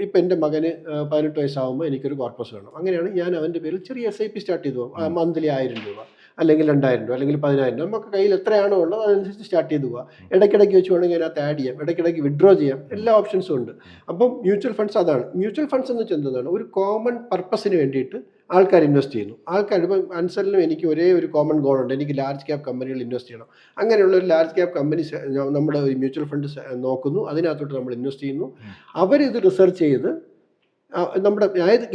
ഇപ്പം എൻ്റെ മകന് 18 വയസ്സാകുമ്പോൾ എനിക്കൊരു കോർപ്പസ് വേണം. അങ്ങനെയാണ് ഞാൻ അവൻ്റെ പേരിൽ ചെറിയ SIP സ്റ്റാർട്ട് ചെയ്തു. മന്ത്ലി 1000 രൂപ അല്ലെങ്കിൽ 2000 രൂപ അല്ലെങ്കിൽ 10,000 രൂപ നമുക്ക് കയ്യിൽ എത്രയാണോ ഉള്ളത് അതനുസരിച്ച് സ്റ്റാർട്ട് ചെയ്ത് പോവുക. ഇടയ്ക്കിടയ്ക്ക് വെച്ച് വേണമെങ്കിൽ അതിനകത്ത് ആഡ് ചെയ്യാം, ഇടയ്ക്കിടയ്ക്ക് വിഡ്രോ ചെയ്യാം, എല്ലാ ഓപ്ഷൻസും ഉണ്ട്. അപ്പം മ്യൂച്വൽ ഫണ്ട്സ് അതാണ്. മ്യൂച്വൽ ഫണ്ട്സ് എന്ന് വെച്ചാൽ എന്താണ്, ഒരു കോമൺ പർപ്പസിന് വേണ്ടിയിട്ട് ആൾക്കാർ ഇൻവെസ്റ്റ് ചെയ്യുന്നു. ഇപ്പം അൻസറിനും എനിക്ക് ഒരേ ഒരു കോമൺ ഗോൾ ഉണ്ട്, എനിക്ക് ലാർജ് ക്യാപ് കമ്പനികൾ ഇൻവെസ്റ്റ് ചെയ്യണം. അങ്ങനെയുള്ള ഒരു ലാർജ് ക്യാപ് കമ്പനി നമ്മുടെ ഒരു മ്യൂച്വൽ ഫണ്ട് നോക്കുന്നു, അതിനകത്തോട്ട് നമ്മൾ ഇൻവെസ്റ്റ് ചെയ്യുന്നു. അവരിത് റിസർച്ച് ചെയ്ത് നമ്മുടെ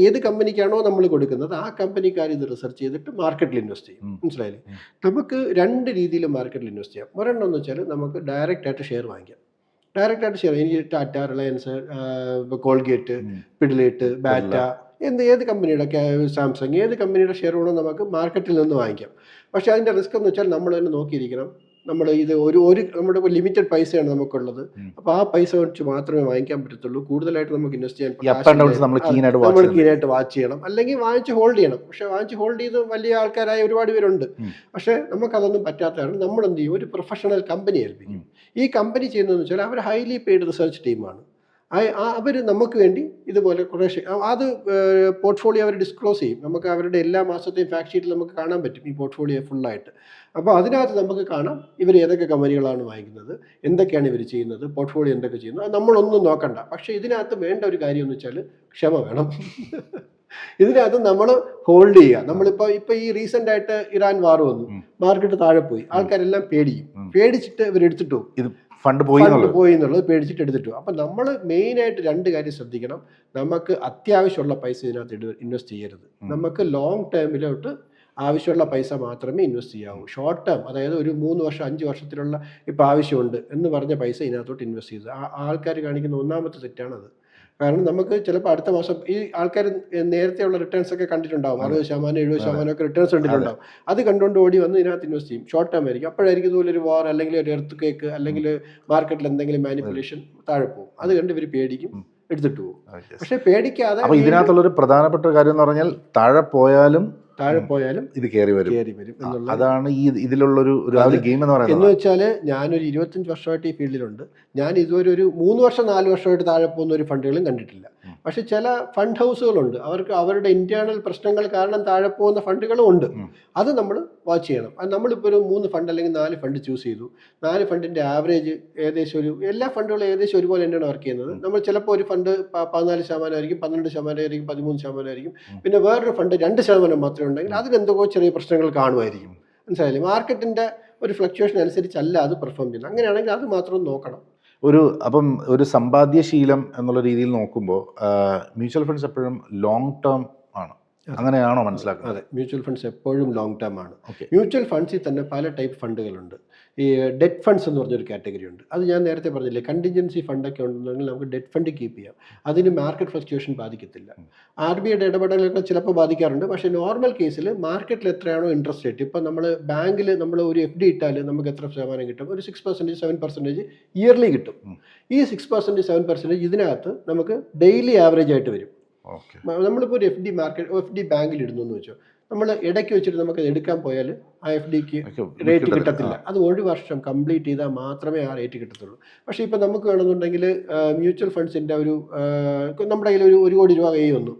ഏത് കമ്പനിക്കാണോ നമ്മൾ കൊടുക്കുന്നത് ആ കമ്പനിക്കാർ ഇത് റിസർച്ച് ചെയ്തിട്ട് മാർക്കറ്റിൽ ഇൻവെസ്റ്റ് ചെയ്യും. മനസ്സിലായില്ലേ? നമുക്ക് 2 രീതിയിൽ മാർക്കറ്റിൽ ഇൻവെസ്റ്റ് ചെയ്യാം. ഒരെണ്ണം എന്ന് വെച്ചാൽ നമുക്ക് ഡയറക്റ്റ് ആയിട്ട് ഷെയർ വാങ്ങിക്കാം. ഡയറക്റ്റ് ആയിട്ട് ഷെയർ, എനിക്ക് ടാറ്റ, റിലയൻസ്, കോൾഗേറ്റ്, പിഡിലൈറ്റ്, ബാറ്റ, ഏത് കമ്പനിയുടെ, സാംസങ്, ഏത് കമ്പനിയുടെ ഷെയർ വേണോ നമുക്ക് മാർക്കറ്റിൽ നിന്ന് വാങ്ങിക്കാം. പക്ഷേ അതിൻ്റെ റിസ്ക് എന്ന് വെച്ചാൽ നമ്മൾ തന്നെ നോക്കിയിരിക്കണം. നമ്മൾ ഇത് നമ്മുടെ ലിമിറ്റഡ് പൈസയാണ് നമുക്കുള്ളത്. അപ്പോൾ ആ പൈസ വെച്ച് മാത്രമേ വാങ്ങിക്കാൻ പറ്റത്തുള്ളൂ. കൂടുതലായിട്ട് നമുക്ക് ഇൻവെസ്റ്റ് ചെയ്യാൻ നമ്മൾ കീനായിട്ട് വാച്ച് ചെയ്യണം, അല്ലെങ്കിൽ വാങ്ങിച്ച് ഹോൾഡ് ചെയ്യണം. പക്ഷേ വാങ്ങിച്ച് ഹോൾഡ് ചെയ്ത് വലിയ ആൾക്കാരായ ഒരുപാട് പേരുണ്ട്. പക്ഷേ നമുക്കതൊന്നും പറ്റാത്തതാണ്. നമ്മൾ എന്ത് ചെയ്യും, ഒരു പ്രൊഫഷണൽ കമ്പനി ഏൽപ്പിക്കും. ഈ കമ്പനി ചെയ്യുന്നതെന്ന് വെച്ചാൽ അവർ ഹൈലി പെയ്ഡ് റിസർച്ച് ടീമാണ്. അവർ നമുക്ക് വേണ്ടി ഇതുപോലെ കുറേ അത് പോർട്ട്ഫോളിയോ അവർ ഡിസ്ക്ലോസ് ചെയ്യും. നമുക്ക് അവരുടെ എല്ലാ മാസത്തെയും ഫാക്ട് ഷീറ്റിൽ നമുക്ക് കാണാൻ പറ്റും ഈ പോർട്ട്ഫോളിയോ ഫുള്ളായിട്ട്. അപ്പോൾ അതിനകത്ത് നമുക്ക് കാണാം ഇവർ ഏതൊക്കെ കമ്പനികളാണ് വാങ്ങിക്കുന്നത്, എന്തൊക്കെയാണ് ഇവർ ചെയ്യുന്നത്, പോർട്ട്ഫോളിയോ എന്തൊക്കെ ചെയ്യുന്നു, അത് നമ്മളൊന്നും നോക്കണ്ട. പക്ഷേ ഇതിനകത്ത് വേണ്ട ഒരു കാര്യം എന്ന് വെച്ചാൽ ക്ഷമ വേണം. ഇതിനകത്ത് നമ്മൾ ഹോൾഡ് ചെയ്യുക. നമ്മളിപ്പോൾ ഈ റീസെൻ്റ് ആയിട്ട് ഇറാൻ വാർ വന്നു, മാർക്കറ്റ് താഴെ പോയി, ആൾക്കാരെല്ലാം പേടിച്ചിട്ട് ഇവരെടുത്തിട്ട് പോകും. ഫണ്ട് പോയി എന്നുള്ളത് പേടിച്ചിട്ട് എടുത്തിട്ടു. അപ്പം നമ്മൾ മെയിനായിട്ട് 2 കാര്യം ശ്രദ്ധിക്കണം. നമുക്ക് അത്യാവശ്യമുള്ള പൈസ ഇതിനകത്ത് ഇൻവെസ്റ്റ് ചെയ്യരുത്. നമുക്ക് ലോങ് ടേമിലോട്ട് ആവശ്യമുള്ള പൈസ മാത്രമേ ഇൻവെസ്റ്റ് ചെയ്യാവൂ. ഷോർട്ട് ടേം, അതായത് ഒരു 3 വർഷം 5 വർഷത്തിലുള്ള ഇപ്പോൾ ആവശ്യമുണ്ട് എന്ന് പറഞ്ഞ പൈസ ഇതിനകത്തോട്ട് ഇൻവെസ്റ്റ് ചെയ്ത് ആൾക്കാർ കാണിക്കുന്ന ഒന്നാമത്തെ തെറ്റാണത്. കാരണം നമുക്ക് ചിലപ്പോൾ അടുത്ത മാസം ഈ ആൾക്കാർ നേരത്തെയുള്ള റിട്ടേൺസ് ഒക്കെ കണ്ടിട്ടുണ്ടാവും, 60% 70% ഒക്കെ റിട്ടേൺസ് കണ്ടിട്ടുണ്ടാവും. അത് കണ്ടുകൊണ്ട് ഓടി വന്ന് ഇതിനകത്ത് ഇൻവെസ്റ്റ് ചെയ്യും. ഷോർട്ട് ടേം ആയിരിക്കും. അപ്പോഴായിരിക്കും ഇതുപോലെ ഒരു വാർ അല്ലെങ്കിൽ ഒരു എർത്ത് കേക്ക് അല്ലെങ്കിൽ മാർക്കറ്റിൽ എന്തെങ്കിലും മാനിപ്പുലേഷൻ താഴെ പോകും. അത് കണ്ട് ഇവർ പേടിക്കും, എടുത്തിട്ട് പോകും. പക്ഷെ പേടിക്കാതെ അപ്പൊ ഇതിനകത്തുള്ളൊരു പ്രധാനപ്പെട്ട കാര്യം എന്ന് പറഞ്ഞാൽ താഴെ പോയാലും ഇത് കയറി വരും എന്നുള്ള അതാണ് ഈ ഇതിലുള്ളൊരു ഗെയിം എന്ന് പറയുന്നത്. എന്ന് വെച്ചാൽ ഞാനൊരു 25 വർഷമായിട്ട് ഈ ഫീൽഡിലുണ്ട്. ഞാൻ ഇതുവരെ ഒരു 3 വർഷം 4 വർഷമായിട്ട് താഴെ പോകുന്ന ഒരു ഫണ്ടുകളും കണ്ടിട്ടില്ല. പക്ഷെ ചില ഫണ്ട് ഹൗസുകളുണ്ട്, അവർക്ക് അവരുടെ ഇന്റേണൽ പ്രശ്നങ്ങൾ കാരണം താഴെ പോകുന്ന ഫണ്ടുകളും ഉണ്ട്. അത് നമ്മൾ വാച്ച് ചെയ്യണം. അത് നമ്മളിപ്പോൾ ഒരു 3 ഫണ്ട് അല്ലെങ്കിൽ 4 ഫണ്ട് ചൂസ് ചെയ്തു. 4 ഫണ്ടിന്റെ ആവറേജ് ഏകദേശം എല്ലാ ഫണ്ടുകളും ഏകദേശം ഒരുപോലെ തന്നെയാണ് വർക്ക് ചെയ്യുന്നത്. നമ്മൾ ചിലപ്പോൾ ഒരു ഫണ്ട് 14% ആയിരിക്കും, 12% ആയിരിക്കും, 13% ആയിരിക്കും. പിന്നെ വേറൊരു ഫണ്ട് 2% മാത്രമേ ഉണ്ടെങ്കിൽ അതിനെന്തൊക്കെ ചെറിയ പ്രശ്നങ്ങൾ കാണുമായിരിക്കും. മനസ്സിലായില്ലേ? മാർക്കറ്റിന്റെ ഒരു ഫ്ലക്ച്വേഷൻ അനുസരിച്ചല്ല അത് പെർഫോം ചെയ്യുന്നത്. അങ്ങനെയാണെങ്കിൽ അത് മാത്രം നോക്കണം. അപ്പം ഒരു സമ്പാദ്യശീലം എന്നുള്ള രീതിയിൽ നോക്കുമ്പോൾ മ്യൂച്വൽ ഫണ്ട്സ് എപ്പോഴും ലോങ് ടേം ആണ്, അങ്ങനെയാണോ മനസ്സിലാക്കുന്നത്? അതെ, മ്യൂച്വൽ ഫണ്ട്സ് എപ്പോഴും ലോങ് ടേം ആണ്. മ്യൂച്വൽ ഫണ്ട്സിൽ തന്നെ പല ടൈപ്പ് ഫണ്ടുകളുണ്ട്. ഈ ഡെറ്റ് ഫണ്ട്സ് എന്ന് പറഞ്ഞൊരു കാറ്റഗറി ഉണ്ട്. അത് ഞാൻ നേരത്തെ പറഞ്ഞില്ലേ, കണ്ടിൻജൻസി ഫണ്ടൊക്കെ ഉണ്ടെന്നുണ്ടെങ്കിൽ നമുക്ക് ഡെറ്റ് ഫണ്ട് കീപ്പ് ചെയ്യാം. അതിന് മാർക്കറ്റ് ഫ്ലക്ച്വേഷൻ ബാധിക്കത്തില്ല. RBIയുടെ ഇടപെടലൊക്കെ ചിലപ്പോൾ ബാധിക്കാറുണ്ട്. പക്ഷേ നോർമൽ കേസിൽ മാർക്കറ്റിൽ എത്രയാണോ ഇൻട്രസ്റ്റ് റേറ്റ്, ഇപ്പം നമ്മൾ ബാങ്കിൽ നമ്മൾ ഒരു FD ഇട്ടാൽ നമുക്ക് എത്ര ശതമാനം കിട്ടും? ഒരു 6% 7% ഇയർലി കിട്ടും. ഈ 6% 7% ഇതിനകത്ത് നമുക്ക് ഡെയിലി ആവറേജ് ആയിട്ട് വരും. നമ്മളിപ്പോൾ ഒരു FD ബാങ്കിൽ ഇടുന്നു എന്ന് വെച്ചോ, നമ്മൾ ഇടയ്ക്ക് വെച്ചിട്ട് നമുക്ക് എടുക്കാൻ പോയാൽ ആ FDക്ക് റേറ്റ് കിട്ടത്തില്ല. അത് ഒരു വർഷം കംപ്ലീറ്റ് ചെയ്താൽ മാത്രമേ ആ റേറ്റ് കിട്ടത്തുള്ളൂ. പക്ഷേ ഇപ്പം നമുക്ക് വേണമെന്നുണ്ടെങ്കിൽ മ്യൂച്വൽ ഫണ്ട്സിൻ്റെ നമ്മുടെ കയ്യിൽ ഒരു കോടി രൂപ കൈ വന്നു,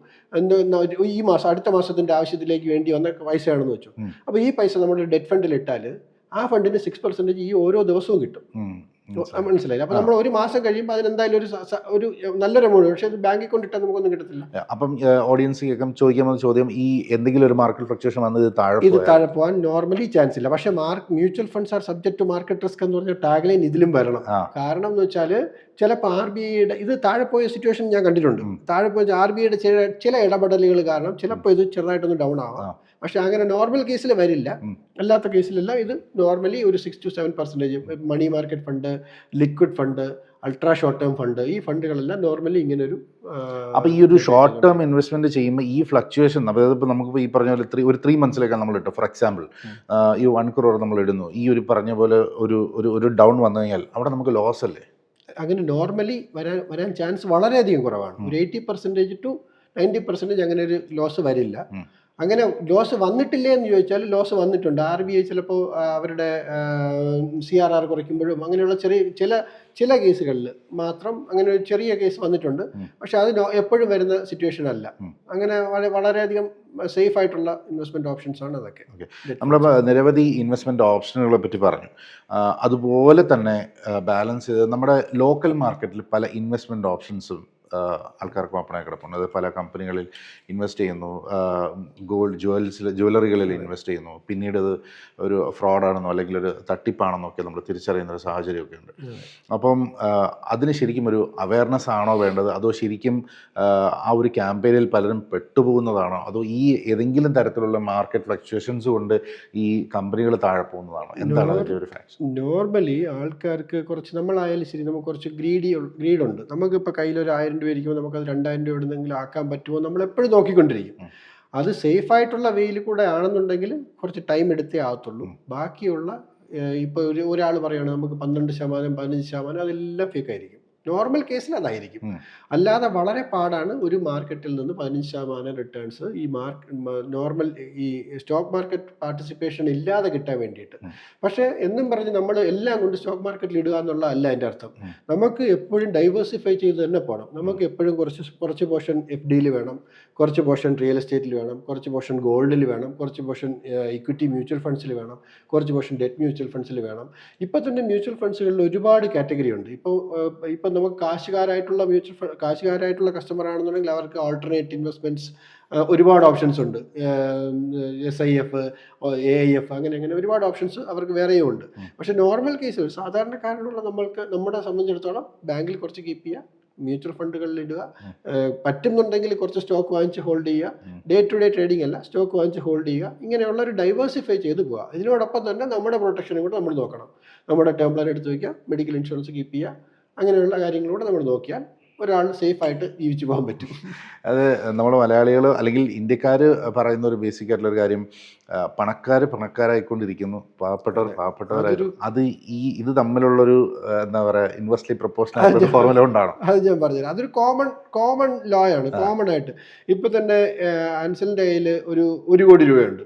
ഈ മാസം അടുത്ത മാസത്തിൻ്റെ ആവശ്യത്തിലേക്ക് വേണ്ടി വന്ന പൈസയാണെന്ന് വെച്ചു. അപ്പോൾ ഈ പൈസ നമ്മുടെ ഡെറ്റ് ഫണ്ടിൽ ഇട്ടാൽ ആ ഫണ്ടിന് 6% ഈ ഓരോ ദിവസവും കിട്ടും. മനസ്സിലായില്ല? അപ്പൊ നമ്മൾ ഒരു മാസം കഴിയുമ്പോൾ അതിനെന്തായാലും ഒരു നല്ലൊരു എമൗണ്ട്, പക്ഷെ അത് ബാങ്കിൽ കൊണ്ടിട്ടാൽ നമുക്കൊന്നും കിട്ടത്തില്ല. അപ്പം ഓഡിയൻസ് ചോദിക്കുന്ന ചോദ്യം, ഈ എന്തെങ്കിലും ഒരു മാർക്കറ്റ് ഫ്ലക്ച്വേഷൻ വന്നത് താഴെ പോകാൻ നോർമലി ചാൻസ് ഇല്ല. പക്ഷെ mutual funds are subject to market risk എന്ന് പറഞ്ഞ ടാഗ്ലൈൻ ഇതിലും വരണം. കാരണം എന്ന് വെച്ചാൽ ചിലപ്പോൾ RBIയുടെ ഇത് താഴെ പോയ സിറ്റുവേഷൻ ഞാൻ കണ്ടിട്ടുണ്ട്. താഴെ പോയ RBIയുടെ ചില ഇടപെടലുകൾ കാരണം ചിലപ്പോൾ ഇത് ചെറുതായിട്ടൊന്ന് ഡൗൺ ആവാം. പക്ഷെ അങ്ങനെ നോർമൽ കേസിൽ വരില്ല. അല്ലാത്ത കേസിലെല്ലാം ഇത് നോർമലി ഒരു 6 to 7% money market fund, liquid fund, ultra short term fund, ഈ ഫണ്ടുകളെല്ലാം നോർമലി ഇങ്ങനെ ഒരു. അപ്പോൾ ഈ ഒരു ഷോർട്ട് ടേം ഇൻവെസ്റ്റ്മെന്റ് ചെയ്യുമ്പോൾ ഈ ഫ്ലക്ച്വേഷൻ, അതായത് ഇപ്പോൾ നമുക്കിപ്പോൾ ഈ പറഞ്ഞ പോലെ ഒരു 3 മന്ത്സിലേക്കാണ് നമ്മൾ ഇട്ടു. ഫോർ എക്സാമ്പിൾ ഈ 1 crore നമ്മൾ ഇടുന്നു, ഈ ഒരു പറഞ്ഞ പോലെ ഒരു ഡൗൺ വന്നു കഴിഞ്ഞാൽ അവിടെ നമുക്ക് ലോസ് അല്ലേ? അങ്ങനെ നോർമലി വരാൻ ചാൻസ് വളരെയധികം കുറവാണ്. ഒരു 80% to 90% അങ്ങനെ ഒരു ലോസ് വരില്ല. അങ്ങനെ ലോസ് വന്നിട്ടില്ലേ എന്ന് ചോദിച്ചാൽ ലോസ് വന്നിട്ടുണ്ട്. RBI ചിലപ്പോൾ അവരുടെ CRR കുറയ്ക്കുമ്പോഴും അങ്ങനെയുള്ള ചില കേസുകളിൽ മാത്രം അങ്ങനെ ഒരു ചെറിയ കേസ് വന്നിട്ടുണ്ട്. പക്ഷെ അത് എപ്പോഴും വരുന്ന സിറ്റുവേഷൻ അല്ല. അങ്ങനെ വളരെയധികം സേഫ് ആയിട്ടുള്ള ഇൻവെസ്റ്റ്മെന്റ് ഓപ്ഷൻസ് ആണ് അതൊക്കെ. നമ്മൾ നിരവധി ഇൻവെസ്റ്റ്മെന്റ് ഓപ്ഷനുകളെ പറ്റി പറഞ്ഞു. അതുപോലെ തന്നെ ബാലൻസ് ചെയ്ത് നമ്മുടെ ലോക്കൽ മാർക്കറ്റിൽ പല ഇൻവെസ്റ്റ്മെന്റ് ഓപ്ഷൻസും ആൾക്കാർക്ക് ഓപ്പണായി കിടപ്പുണ്ട്. അത് പല കമ്പനികളിൽ ഇൻവെസ്റ്റ് ചെയ്യുന്നു, ഗോൾഡ് ജ്വല്ലറികളിൽ ഇൻവെസ്റ്റ് ചെയ്യുന്നു. പിന്നീട് അത് ഒരു ഫ്രോഡാണെന്നോ അല്ലെങ്കിൽ ഒരു തട്ടിപ്പാണെന്നോ ഒക്കെ നമ്മൾ തിരിച്ചറിയുന്ന ഒരു സാഹചര്യമൊക്കെ ഉണ്ട്. അപ്പം അതിന് ശരിക്കും ഒരു അവയർനെസ് ആണോ വേണ്ടത്, അതോ ശരിക്കും ആ ഒരു ക്യാമ്പയിനിൽ പലരും പെട്ടുപോകുന്നതാണോ, അതോ ഈ ഏതെങ്കിലും തരത്തിലുള്ള മാർക്കറ്റ് ഫ്ലക്ച്വേഷൻസ് കൊണ്ട് ഈ കമ്പനികൾ താഴെ പോകുന്നതാണോ? എന്താണ് അതിൻ്റെ ഒരു ഫാക്ട്? നോർമലി ആൾക്കാർക്ക് കുറച്ച്, നമ്മളായാലും ശരി, നമുക്ക് കുറച്ച് ഗ്രീഡുണ്ട്. നമുക്കിപ്പോൾ കയ്യിൽ ഒരു 1000 രൂപ ഇരിക്കുമ്പോൾ നമുക്കത് 2000 രൂപ എവിടെന്നെങ്കിലും ആക്കാൻ പറ്റുമോ നമ്മൾ എപ്പോഴും നോക്കിക്കൊണ്ടിരിക്കും. അത് സേഫായിട്ടുള്ള വേയിൽ കൂടെ ആണെന്നുണ്ടെങ്കിൽ കുറച്ച് ടൈം എടുത്തേ ആകത്തുള്ളൂ. ബാക്കിയുള്ള ഇപ്പോൾ ഒരാൾ പറയുകയാണ് നമുക്ക് 12% 15%, അതെല്ലാം ഫേക്കായിരിക്കും. നോർമൽ കേസിൽ അതായിരിക്കും. അല്ലാതെ വളരെ പാടാണ് ഒരു മാർക്കറ്റിൽ നിന്ന് 15% റിട്ടേൺസ് ഈ നോർമൽ ഈ സ്റ്റോക്ക് മാർക്കറ്റ് പാർട്ടിസിപ്പേഷൻ ഇല്ലാതെ കിട്ടാൻ വേണ്ടിയിട്ട്. പക്ഷേ എന്നും പറഞ്ഞ് നമ്മൾ എല്ലാം കൊണ്ട് സ്റ്റോക്ക് മാർക്കറ്റിൽ ഇടുക എന്നുള്ള അല്ല എൻ്റെ അർത്ഥം. നമുക്ക് എപ്പോഴും ഡൈവേഴ്സിഫൈ ചെയ്ത് തന്നെ പോകണം. നമുക്ക് എപ്പോഴും കുറച്ച് പോർഷൻ FDയിൽ വേണം, കുറച്ച് പോർഷൻ റിയൽ എസ്റ്റേറ്റിൽ വേണം, കുറച്ച് പോർഷൻ ഗോൾഡിൽ വേണം, കുറച്ച് പോർഷൻ ഇക്വിറ്റി മ്യൂച്വൽ ഫണ്ട്സിൽ വേണം, കുറച്ച് പോർഷൻ ഡെറ്റ് മ്യൂച്വൽ ഫണ്ട്സിൽ വേണം. ഇപ്പോൾ തന്നെ മ്യൂച്വൽ ഫണ്ട്സുകളിൽ ഒരുപാട് കാറ്റഗറി ഉണ്ട്. ഇപ്പോൾ നമുക്ക് കാശുകാരായിട്ടുള്ള കസ്റ്റമർ ആണെന്നുണ്ടെങ്കിൽ അവർക്ക് ആൾട്ടർനേറ്റ് ഇൻവെസ്റ്റ്മെന്റ്സ് ഒരുപാട് ഓപ്ഷൻസ് ഉണ്ട്. SIF, AIF, അങ്ങനെ ഒരുപാട് ഓപ്ഷൻസ് അവർക്ക് വേറെയും ഉണ്ട്. പക്ഷെ നോർമൽ കേസ് സാധാരണക്കാരനുള്ള നമ്മളെ സംബന്ധിച്ചിടത്തോളം ബാങ്കിൽ കുറച്ച് കീപ്പ് ചെയ്യുക, മ്യൂച്വൽ ഫണ്ടുകളിൽ ഇടുക, പറ്റുന്നുണ്ടെങ്കിൽ കുറച്ച് സ്റ്റോക്ക് വാങ്ങിച്ച് ഹോൾഡ് ചെയ്യുക, ഡേ ടു ഡേ ട്രേഡിംഗ് അല്ല, സ്റ്റോക്ക് വാങ്ങിച്ച് ഹോൾഡ് ചെയ്യുക, ഇങ്ങനെയുള്ള ഒരു ഡൈവേഴ്സിഫൈ ചെയ്ത് പോവുക. ഇതിനോടൊപ്പം തന്നെ നമ്മുടെ പ്രൊട്ടക്ഷനും കൂടെ നമ്മൾ നോക്കണം. നമ്മുടെ ടേം പ്ലാൻ എടുത്ത് വയ്ക്കുക, മെഡിക്കൽ ഇൻഷുറൻസ് കീപ്പ് ചെയ്യുക, അങ്ങനെയുള്ള കാര്യങ്ങളൂടെ നമ്മൾ നോക്കിയാൽ ഒരാൾ സേഫായിട്ട് ജീവിച്ചു പോകാൻ പറ്റും. അത് നമ്മൾ മലയാളികൾ അല്ലെങ്കിൽ ഇന്ത്യക്കാർ പറയുന്ന ഒരു ബേസിക് ആയിട്ടുള്ളൊരു കാര്യം, പണക്കാർ പണക്കാരായിക്കൊണ്ടിരിക്കുന്നു, പാവപ്പെട്ടവർ പാവപ്പെട്ടവരായി. അത് ഇത് തമ്മിലുള്ളൊരു എന്താ പറയുക ഇൻവേഴ്സ്ലി പ്രൊപ്പോർഷണൽ ആയിട്ടുള്ള ഫോർമുല കൊണ്ടാണ്. അത് ഞാൻ പറഞ്ഞുതരാം. അതൊരു കോമൺ ലോ ആണ്. കോമൺ ആയിട്ട് ഇപ്പം തന്നെ അൻസലിൻ്റെ കയ്യിൽ ഒരു 1 കോടി രൂപയുണ്ട്,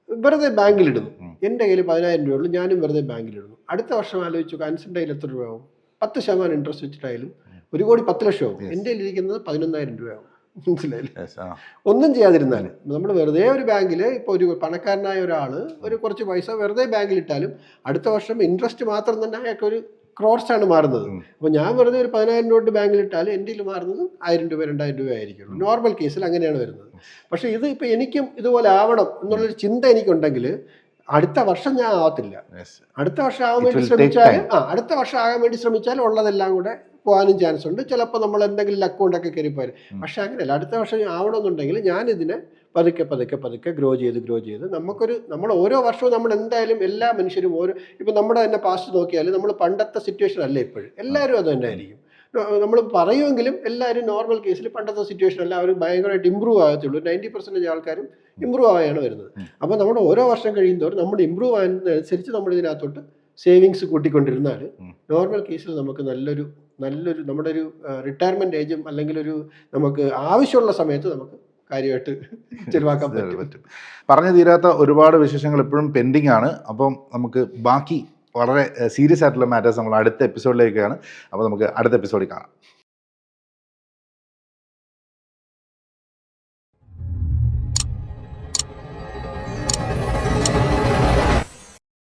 വെറുതെ ബാങ്കിലിടുന്നു. എൻ്റെ കയ്യിൽ 10,000 രൂപയുള്ളൂ, ഞാനും വെറുതെ ബാങ്കിലിടുന്നു. അടുത്ത വർഷം ആലോചിച്ചു അൻസലിൻ്റെ കയ്യിൽ എത്ര രൂപയാവും? 10% ഇൻട്രസ്റ്റ് വെച്ചിട്ടായാലും 1 കോടി 10 ലക്ഷം ആവും. എൻ്റെ കയ്യിലിരിക്കുന്നത് 11,000 രൂപയാവും. മനസ്സിലായില്ലേ? ഒന്നും ചെയ്യാതിരുന്നാൽ നമ്മൾ വെറുതെ ഒരു ബാങ്കിൽ ഇപ്പോൾ ഒരു പണക്കാരനായ ഒരാൾ ഒരു കുറച്ച് പൈസ വെറുതെ ബാങ്കിലിട്ടാലും അടുത്ത വർഷം ഇൻട്രസ്റ്റ് മാത്രം തന്നെ അയാൾക്ക് ഒരു ക്രോർസാണ് മാറുന്നത്. അപ്പോൾ ഞാൻ വെറുതെ ഒരു 10,000 രൂപ ബാങ്കിലിട്ടാലും എൻ്റെ കയ്യിൽ മാറുന്നത് 1,000 രൂപ 2,000 രൂപ ആയിരിക്കുള്ളൂ. നോർമൽ കേസിൽ അങ്ങനെയാണ് വരുന്നത്. പക്ഷേ ഇത് ഇപ്പോൾ എനിക്കും ഇതുപോലെ ആവണം എന്നുള്ളൊരു ചിന്ത എനിക്കുണ്ടെങ്കിൽ അടുത്ത വർഷം ഞാൻ ആവത്തില്ല. അടുത്ത വർഷം ആകാൻ വേണ്ടി ശ്രമിച്ചാൽ ഉള്ളതെല്ലാം കൂടെ പോകാനും ചാൻസ് ഉണ്ട്. ചിലപ്പോൾ നമ്മൾ എന്തെങ്കിലും അക്കൗണ്ടൊക്കെ കയറിപ്പോയാൽ. പക്ഷെ അങ്ങനെയല്ല, അടുത്ത വർഷം ആവണമെന്നുണ്ടെങ്കിൽ ഞാനിതിനെ പതുക്കെ ഗ്രോ ചെയ്ത് നമ്മൾ ഓരോ വർഷവും നമ്മൾ എന്തായാലും എല്ലാ മനുഷ്യരും ഇപ്പം നമ്മുടെ തന്നെ പാസ്റ്റ് നോക്കിയാൽ നമ്മൾ പണ്ടത്തെ സിറ്റുവേഷൻ അല്ല ഇപ്പോഴും. എല്ലാവരും അത് തന്നെ ആയിരിക്കും. നമ്മൾ പറയുമെങ്കിലും എല്ലാവരും നോർമൽ കേസിൽ പണ്ടത്തെ സിറ്റുവേഷൻ അല്ല, അവർ ഭയങ്കരമായിട്ട് ഇമ്പ്രൂവ് ആകത്തുള്ളൂ. 90% ആൾക്കാരും ഇമ്പ്രൂവ് ആവുകയാണ് വരുന്നത്. അപ്പോൾ നമ്മൾ ഓരോ വർഷം കഴിയുന്നതോറും നമ്മൾ ഇമ്പ്രൂവ് ആകുന്നതനുസരിച്ച് നമ്മൾ ഇതിനകത്തോട്ട് സേവിങ്സ് കൂട്ടിക്കൊണ്ടിരുന്നാൽ നോർമൽ കേസിൽ നമുക്ക് നല്ലൊരു നമ്മുടെ ഒരു റിട്ടയർമെൻറ്റ് ഏജും അല്ലെങ്കിൽ നമുക്ക് ആവശ്യമുള്ള സമയത്ത് നമുക്ക് കാര്യമായിട്ട് ചെലവാക്കാൻ പറ്റും. പറഞ്ഞു തീരാത്ത ഒരുപാട് വിശേഷങ്ങൾ ഇപ്പോഴും പെൻഡിങ് ആണ്. അപ്പം നമുക്ക് ബാക്കി വളരെ സീരിയസ് ആയിട്ടുള്ള മാറ്റേഴ്സ് നമ്മൾ അടുത്ത എപ്പിസോഡിലേക്കാണ്. അപ്പോൾ നമുക്ക് അടുത്ത എപ്പിസോഡിൽ കാണാം.